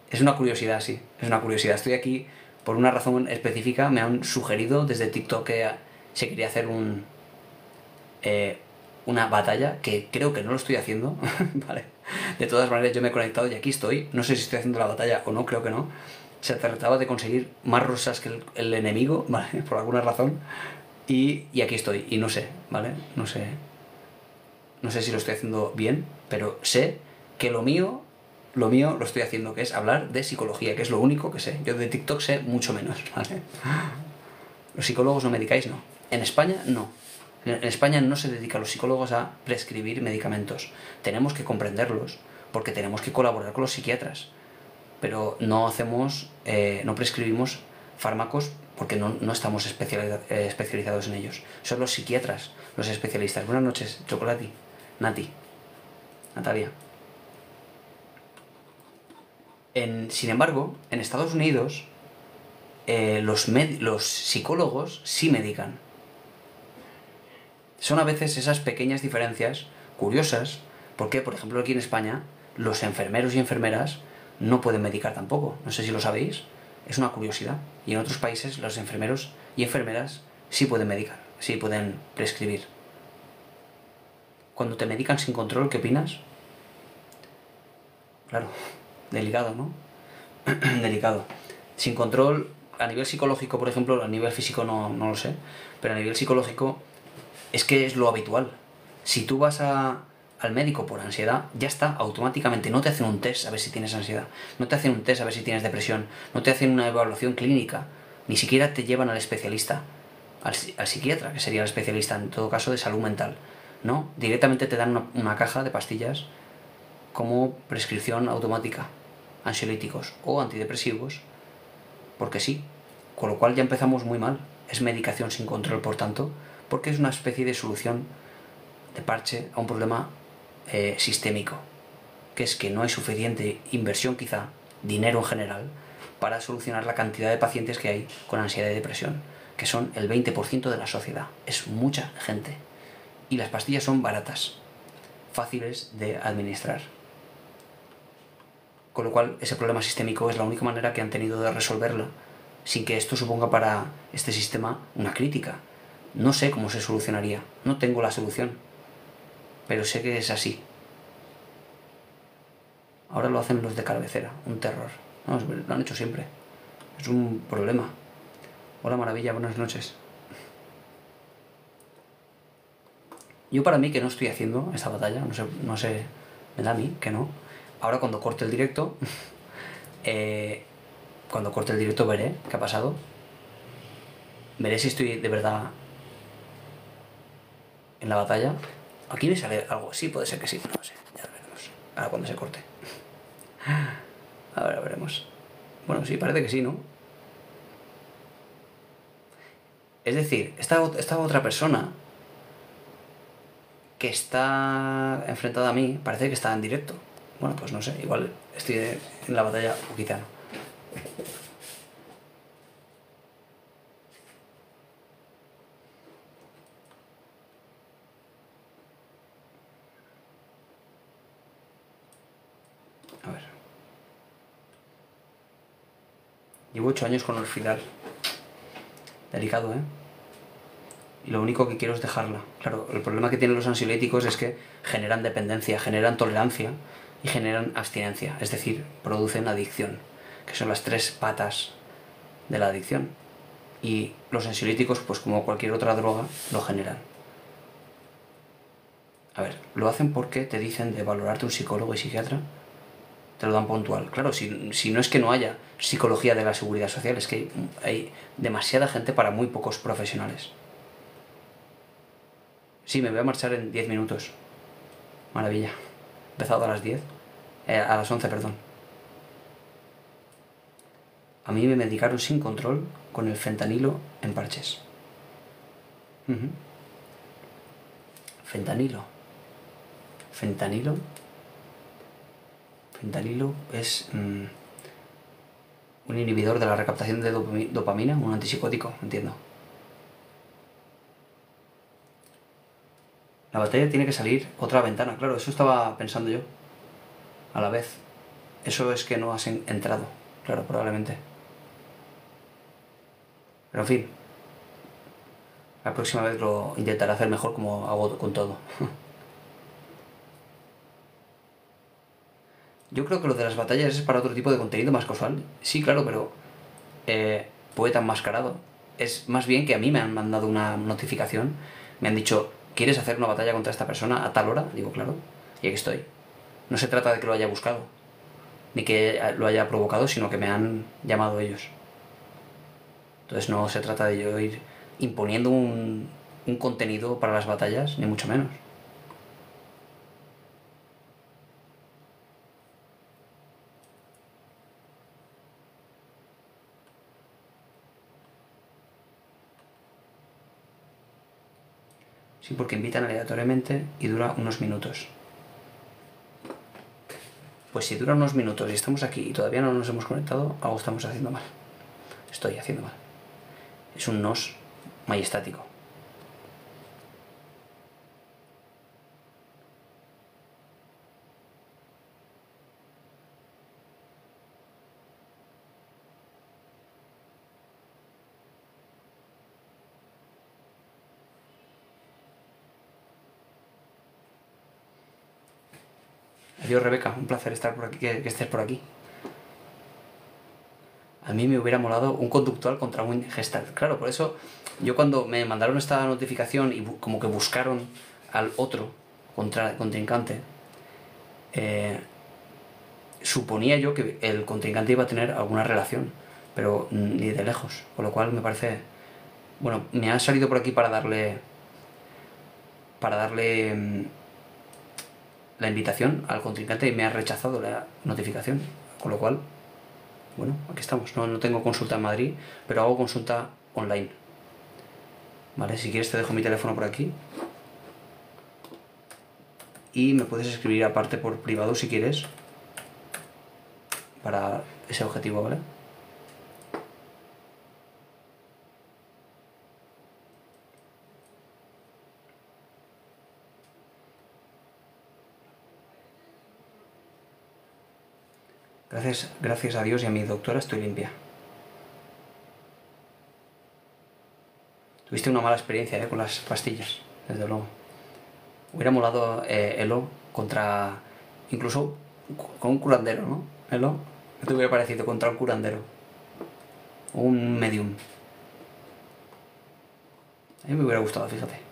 Es una curiosidad, sí, es una curiosidad. Estoy aquí por una razón específica. Me han sugerido desde TikTok que se quería hacer una batalla, que creo que no lo estoy haciendo, ¿vale? De todas maneras, yo me he conectado y aquí estoy. No sé si estoy haciendo la batalla o no, creo que no. Se trataba de conseguir más rosas que el enemigo, ¿vale? Por alguna razón. Y aquí estoy, y no sé, ¿vale? No sé si lo estoy haciendo bien, pero sé que lo mío lo estoy haciendo, que es hablar de psicología, que es lo único que sé. Yo de TikTok sé mucho menos, ¿vale? Los psicólogos no medicáis, no. En España, no. En España no se dedica a los psicólogos a prescribir medicamentos. Tenemos que comprenderlos, porque tenemos que colaborar con los psiquiatras. Pero no prescribimos fármacos porque no estamos especializados en ellos. Son los psiquiatras los especialistas. Buenas noches, Chocolati, Nati, Natalia. Sin embargo, en Estados Unidos los psicólogos sí medican. Son a veces esas pequeñas diferencias curiosas, porque, por ejemplo, aquí en España, los enfermeros y enfermeras no pueden medicar tampoco. No sé si lo sabéis, es una curiosidad. Y en otros países los enfermeros y enfermeras sí pueden medicar, sí pueden prescribir. Cuando te medican sin control, ¿qué opinas? Claro, delicado, ¿no? Delicado. Sin control, a nivel psicológico, por ejemplo, a nivel físico no lo sé, pero a nivel psicológico es que es lo habitual. Si tú vas al médico por ansiedad, ya está, automáticamente. No te hacen un test a ver si tienes ansiedad, no te hacen un test a ver si tienes depresión, no te hacen una evaluación clínica, ni siquiera te llevan al especialista, al psiquiatra, que sería el especialista en todo caso de salud mental. No, directamente te dan una caja de pastillas como prescripción automática, ansiolíticos o antidepresivos, porque sí, con lo cual ya empezamos muy mal. Es medicación sin control, por tanto, porque es una especie de solución de parche a un problema sistémico, que es que no hay suficiente inversión, quizá, dinero en general, para solucionar la cantidad de pacientes que hay con ansiedad y depresión, que son el 20% de la sociedad. Es mucha gente. Y las pastillas son baratas, fáciles de administrar. Con lo cual, ese problema sistémico es la única manera que han tenido de resolverlo, sin que esto suponga para este sistema una crítica. No sé cómo se solucionaría, no tengo la solución, pero sé que es así. Ahora lo hacen los de cabecera, un terror. No, lo han hecho siempre. Es un problema. Hola Maravilla, buenas noches. Yo para mí que no estoy haciendo esta batalla, no sé, me da a mí que no. Ahora cuando corte el directo, veré qué ha pasado. Veré si estoy de verdad en la batalla. Aquí me sale algo, sí, puede ser que sí, no sé, ya lo veremos. Ahora cuando se corte. Ahora veremos. Bueno, sí, parece que sí, ¿no? Es decir, esta otra persona que está enfrentada a mí, parece que está en directo. Bueno, pues no sé, igual estoy en la batalla o quizá no. A ver. Llevo 8 años con Orfidal. Delicado, ¿eh? Y lo único que quiero es dejarla. Claro, el problema que tienen los ansiolíticos es que generan dependencia, generan tolerancia y generan abstinencia. Es decir, producen adicción, que son las 3 patas de la adicción. Y los ansiolíticos, pues como cualquier otra droga, lo generan. A ver, lo hacen porque te dicen de valorarte un psicólogo y psiquiatra, te lo dan puntual. Claro, si no es que no haya psicología de la seguridad social, es que hay demasiada gente para muy pocos profesionales. Sí, me voy a marchar en 10 minutos. Maravilla. He empezado a las 10. A las 11, perdón. A mí me medicaron sin control con el fentanilo en parches. Fentanilo. Fentanilo. Fentanilo es un inhibidor de la recaptación de dopamina, un antipsicótico, entiendo. La batalla tiene que salir otra ventana, claro, eso estaba pensando yo. A la vez. Eso es que no has entrado, claro, probablemente. Pero en fin. La próxima vez lo intentaré hacer mejor como hago con todo. Yo creo que lo de las batallas es para otro tipo de contenido más casual. Sí, claro, pero... poeta enmascarado. Es más bien que a mí me han mandado una notificación. Me han dicho, ¿quieres hacer una batalla contra esta persona a tal hora? Digo, claro. Y aquí estoy. No se trata de que lo haya buscado, ni que lo haya provocado, sino que me han llamado ellos. Entonces no se trata de yo ir imponiendo un contenido para las batallas, ni mucho menos. Sí, porque invitan aleatoriamente y dura unos minutos. Pues si dura unos minutos y estamos aquí y todavía no nos hemos conectado, algo estamos haciendo mal. Estoy haciendo mal. Es un nos majestático. Adiós, Rebeca, un placer estar por aquí, que estés por aquí. A mí me hubiera molado un conductual contra un Gestalt. Claro, por eso yo cuando me mandaron esta notificación y como que buscaron al otro contrincante, suponía yo que el contrincante iba a tener alguna relación, pero ni de lejos. Con lo cual me parece... Bueno, me ha salido por aquí para darle la invitación al contrincante y me ha rechazado la notificación. Con lo cual, bueno, aquí estamos. No tengo consulta en Madrid, pero hago consulta online. Vale, si quieres te dejo mi teléfono por aquí. Y me puedes escribir aparte por privado si quieres. Para ese objetivo, ¿vale? Gracias a Dios y a mi doctora estoy limpia. Tuviste una mala experiencia con las pastillas, desde luego. Hubiera molado Elo contra... Incluso con un curandero, ¿no? Elo, ¿qué te hubiera parecido contra un curandero? O un medium. A mí me hubiera gustado, fíjate.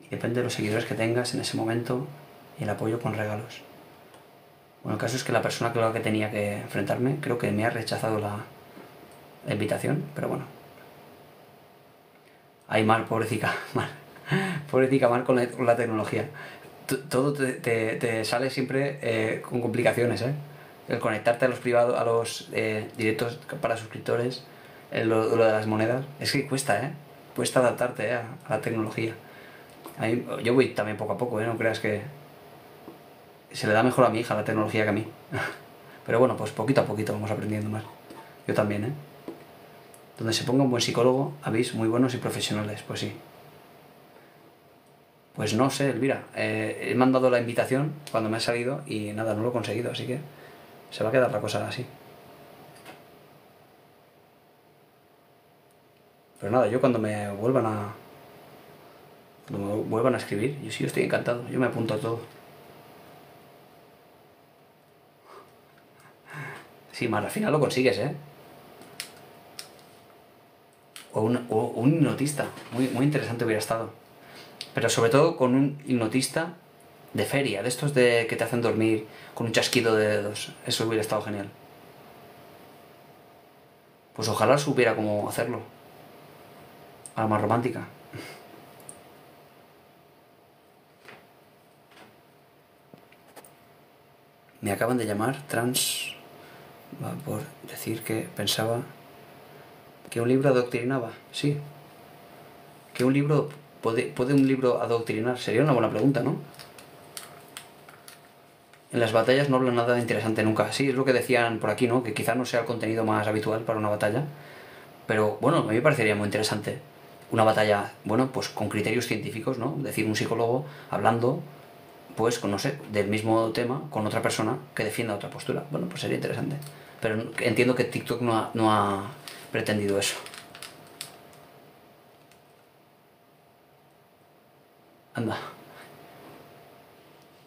Y depende de los seguidores que tengas en ese momento y el apoyo con regalos. Bueno, el caso es que la persona con la que tenía que enfrentarme creo que me ha rechazado la la invitación, pero bueno. Hay mal, pobrecita, mal. Pobrecita mal con la tecnología. Todo te sale siempre con complicaciones, ¿eh? El conectarte a los privados, a los directos para suscriptores, lo de las monedas. Es que cuesta, ¿eh? Cuesta adaptarte, a la tecnología. Yo voy también poco a poco, ¿eh? No creas que se le da mejor a mi hija la tecnología que a mí. Pero bueno, pues poquito a poquito vamos aprendiendo más. Yo también, ¿eh? Donde se ponga un buen psicólogo, habéis muy buenos y profesionales, pues sí. Pues no sé, Elvira, he mandado la invitación cuando me ha salido y nada, no lo he conseguido, así que se va a quedar la cosa así. Pero nada, yo cuando me vuelvan a escribir, yo estoy encantado, yo me apunto a todo. Sí, Mar, al final lo consigues, ¿eh? O un hipnotista, muy interesante hubiera estado. Pero sobre todo con un hipnotista de feria, de estos de que te hacen dormir con un chasquido de dedos. Eso hubiera estado genial. Pues ojalá supiera cómo hacerlo. A la más romántica. Me acaban de llamar trans por decir que pensaba que un libro adoctrinaba. Sí. Que un libro... ¿Puede un libro adoctrinar? Sería una buena pregunta, ¿no? En las batallas no hablan nada de interesante nunca. Sí, es lo que decían por aquí, ¿no? Que quizá no sea el contenido más habitual para una batalla. Pero bueno, a mí me parecería muy interesante una batalla, bueno, pues con criterios científicos, ¿no? Es decir, un psicólogo hablando, pues, con, no sé, del mismo tema con otra persona que defienda otra postura. Bueno, pues sería interesante. Pero entiendo que TikTok no ha pretendido eso. Anda.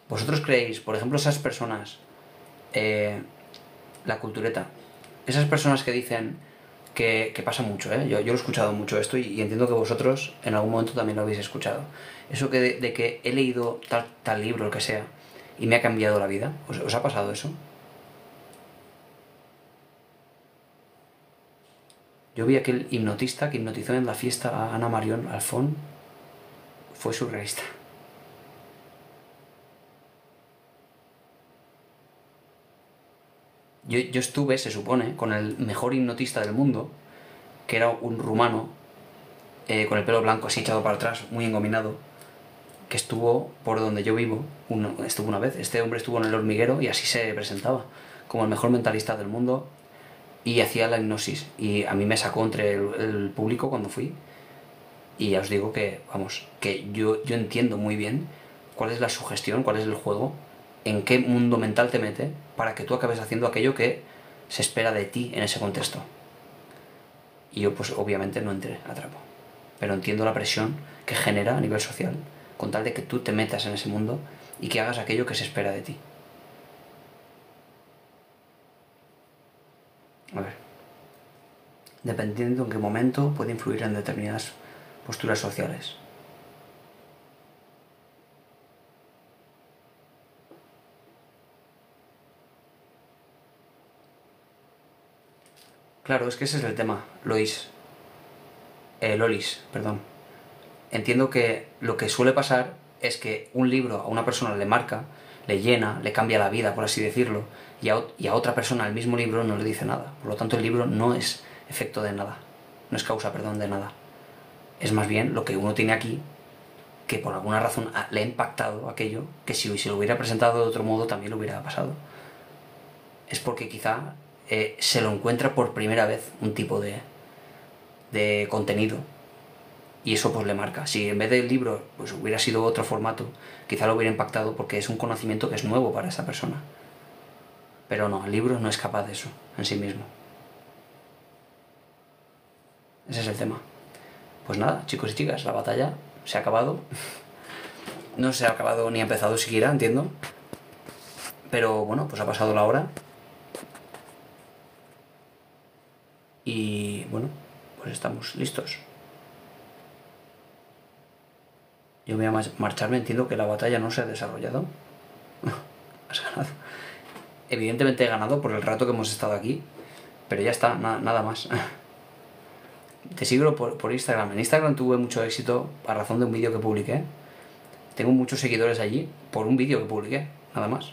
¿Vosotros creéis, por ejemplo, esas personas, la cultureta, esas personas que dicen que pasa mucho, ¿eh? Yo lo he escuchado mucho esto y entiendo que vosotros en algún momento también lo habéis escuchado. Eso que de que he leído tal libro, lo que sea, y me ha cambiado la vida. ¿Os ha pasado eso? Yo vi aquel hipnotista que hipnotizó en la fiesta a Ana Marión Alfón. Fue surrealista. Yo estuve, se supone, con el mejor hipnotista del mundo, que era un rumano, con el pelo blanco así echado para atrás, muy engominado, que estuvo por donde yo vivo, estuvo una vez. Este hombre estuvo en El Hormiguero y así se presentaba, como el mejor mentalista del mundo, y hacía la hipnosis. Y a mí me sacó entre el público cuando fui, y ya os digo que, vamos, que yo entiendo muy bien cuál es la sugestión, cuál es el juego, en qué mundo mental te mete para que tú acabes haciendo aquello que se espera de ti en ese contexto. Y yo pues obviamente no entré a trapo, pero entiendo la presión que genera a nivel social con tal de que tú te metas en ese mundo y que hagas aquello que se espera de ti. A ver, dependiendo en qué momento puede influir en determinadas posturas sociales. Claro, es que ese es el tema, Lolis, perdón. Entiendo que lo que suele pasar es que un libro a una persona le marca, le llena, le cambia la vida, por así decirlo, y a otra persona el mismo libro no le dice nada. Por lo tanto, el libro no es efecto de nada, no es causa, perdón, de nada. Es más bien lo que uno tiene aquí, que por alguna razón le ha impactado aquello, que si se lo hubiera presentado de otro modo también lo hubiera pasado. Es porque quizá se lo encuentra por primera vez un tipo de contenido y eso pues le marca. Si en vez del libro pues hubiera sido otro formato, quizá lo hubiera impactado porque es un conocimiento que es nuevo para esa persona. Pero no, el libro no es capaz de eso en sí mismo. Ese es el tema. Pues nada, chicos y chicas, la batalla se ha acabado. No se ha acabado ni ha empezado siquiera, entiendo. Pero bueno, pues ha pasado la hora. Y bueno, pues estamos listos. Yo voy a marcharme, entiendo que la batalla no se ha desarrollado. Has ganado. Evidentemente he ganado por el rato que hemos estado aquí, pero ya está, nada más. Te sigo por Instagram. En Instagram tuve mucho éxito a razón de un vídeo que publiqué. Tengo muchos seguidores allí por un vídeo que publiqué, nada más.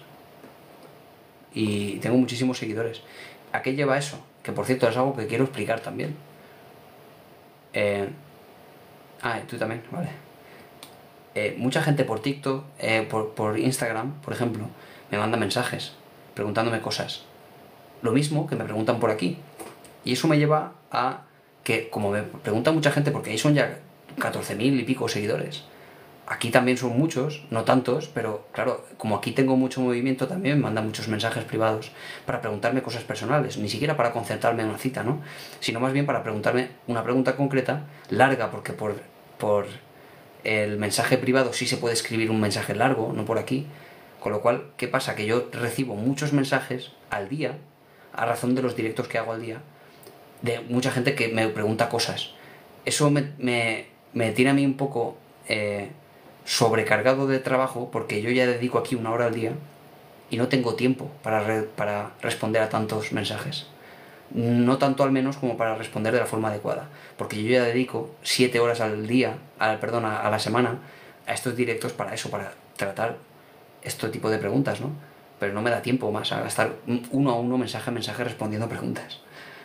Y tengo muchísimos seguidores. ¿A qué lleva eso? Que por cierto es algo que quiero explicar también. Tú también, vale. Mucha gente por TikTok, por Instagram, por ejemplo, me manda mensajes preguntándome cosas. Lo mismo que me preguntan por aquí. Y eso me lleva a que, como me pregunta mucha gente, porque ahí son ya 14.000 y pico seguidores, aquí también son muchos, no tantos, pero claro, como aquí tengo mucho movimiento, también me mandan muchos mensajes privados para preguntarme cosas personales, ni siquiera para concertarme en una cita, ¿no? Sino más bien para preguntarme una pregunta concreta, larga, porque por el mensaje privado sí se puede escribir un mensaje largo, no por aquí. Con lo cual, ¿qué pasa? Que yo recibo muchos mensajes al día, a razón de los directos que hago al día, de mucha gente que me pregunta cosas. Eso me tiene a mí un poco sobrecargado de trabajo, porque yo ya dedico aquí 1 hora al día y no tengo tiempo para responder a tantos mensajes. No tanto al menos como para responder de la forma adecuada, porque yo ya dedico 7 horas al día, a la semana, a estos directos para eso, para tratar este tipo de preguntas, ¿no? Pero no me da tiempo más a estar uno a uno, mensaje a mensaje, respondiendo preguntas.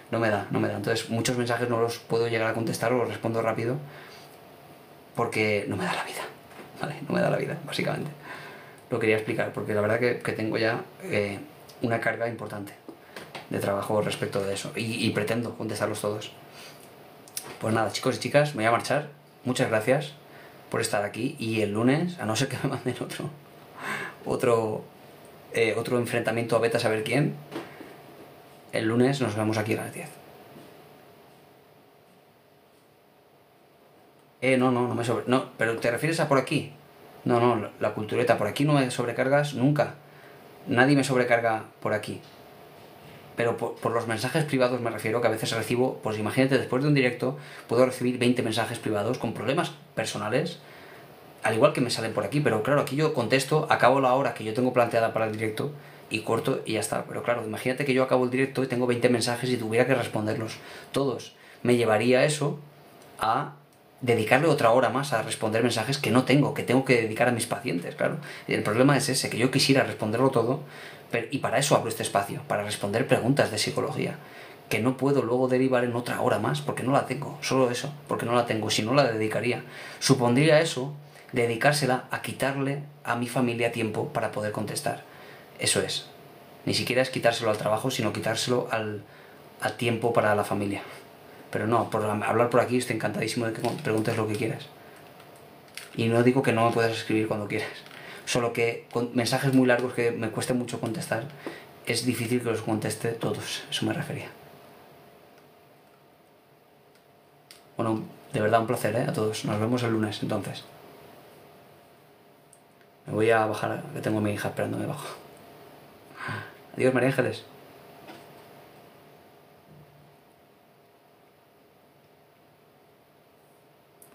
No me da. Entonces muchos mensajes no los puedo llegar a contestar o los respondo rápido porque no me da la vida, ¿vale? No me da la vida, básicamente. Lo quería explicar porque la verdad que tengo ya una carga importante de trabajo respecto de eso y pretendo contestarlos todos. Pues nada, chicos y chicas, me voy a marchar. Muchas gracias por estar aquí y el lunes, a no ser que me manden otro enfrentamiento a vete a saber quién, el lunes nos vemos aquí a las 10. No, pero ¿te refieres a por aquí? No, la cultureta, por aquí no me sobrecargas nunca. Nadie me sobrecarga por aquí. Pero por los mensajes privados me refiero, que a veces recibo, pues imagínate, después de un directo puedo recibir 20 mensajes privados con problemas personales, al igual que me salen por aquí, pero claro, aquí yo contesto, acabo la hora que yo tengo planteada para el directo y corto y ya está. Pero claro, imagínate que yo acabo el directo y tengo 20 mensajes y tuviera que responderlos todos. Me llevaría eso a dedicarle otra hora más a responder mensajes que no tengo, que tengo que dedicar a mis pacientes, claro. El problema es ese, que yo quisiera responderlo todo, y para eso abro este espacio, para responder preguntas de psicología, que no puedo luego derivar en otra hora más, porque no la tengo, solo eso, porque no la tengo, si no la dedicaría. Supondría eso, dedicársela a quitarle a mi familia tiempo para poder contestar. Eso es. Ni siquiera es quitárselo al trabajo, sino quitárselo al tiempo para la familia. Pero no, por hablar por aquí estoy encantadísimo de que preguntes lo que quieras. Y no digo que no me puedas escribir cuando quieras. Solo que con mensajes muy largos que me cueste mucho contestar, es difícil que los conteste todos. Eso me refería. Bueno, de verdad un placer, a todos. Nos vemos el lunes, entonces. Me voy a bajar, que tengo a mi hija esperándome abajo. Adiós, María Ángeles.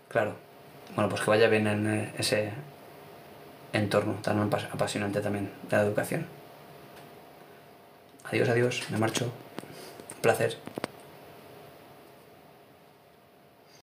Claro. Bueno, pues que vaya bien en ese entorno tan apasionante también de la educación. Adiós, me marcho. Un placer.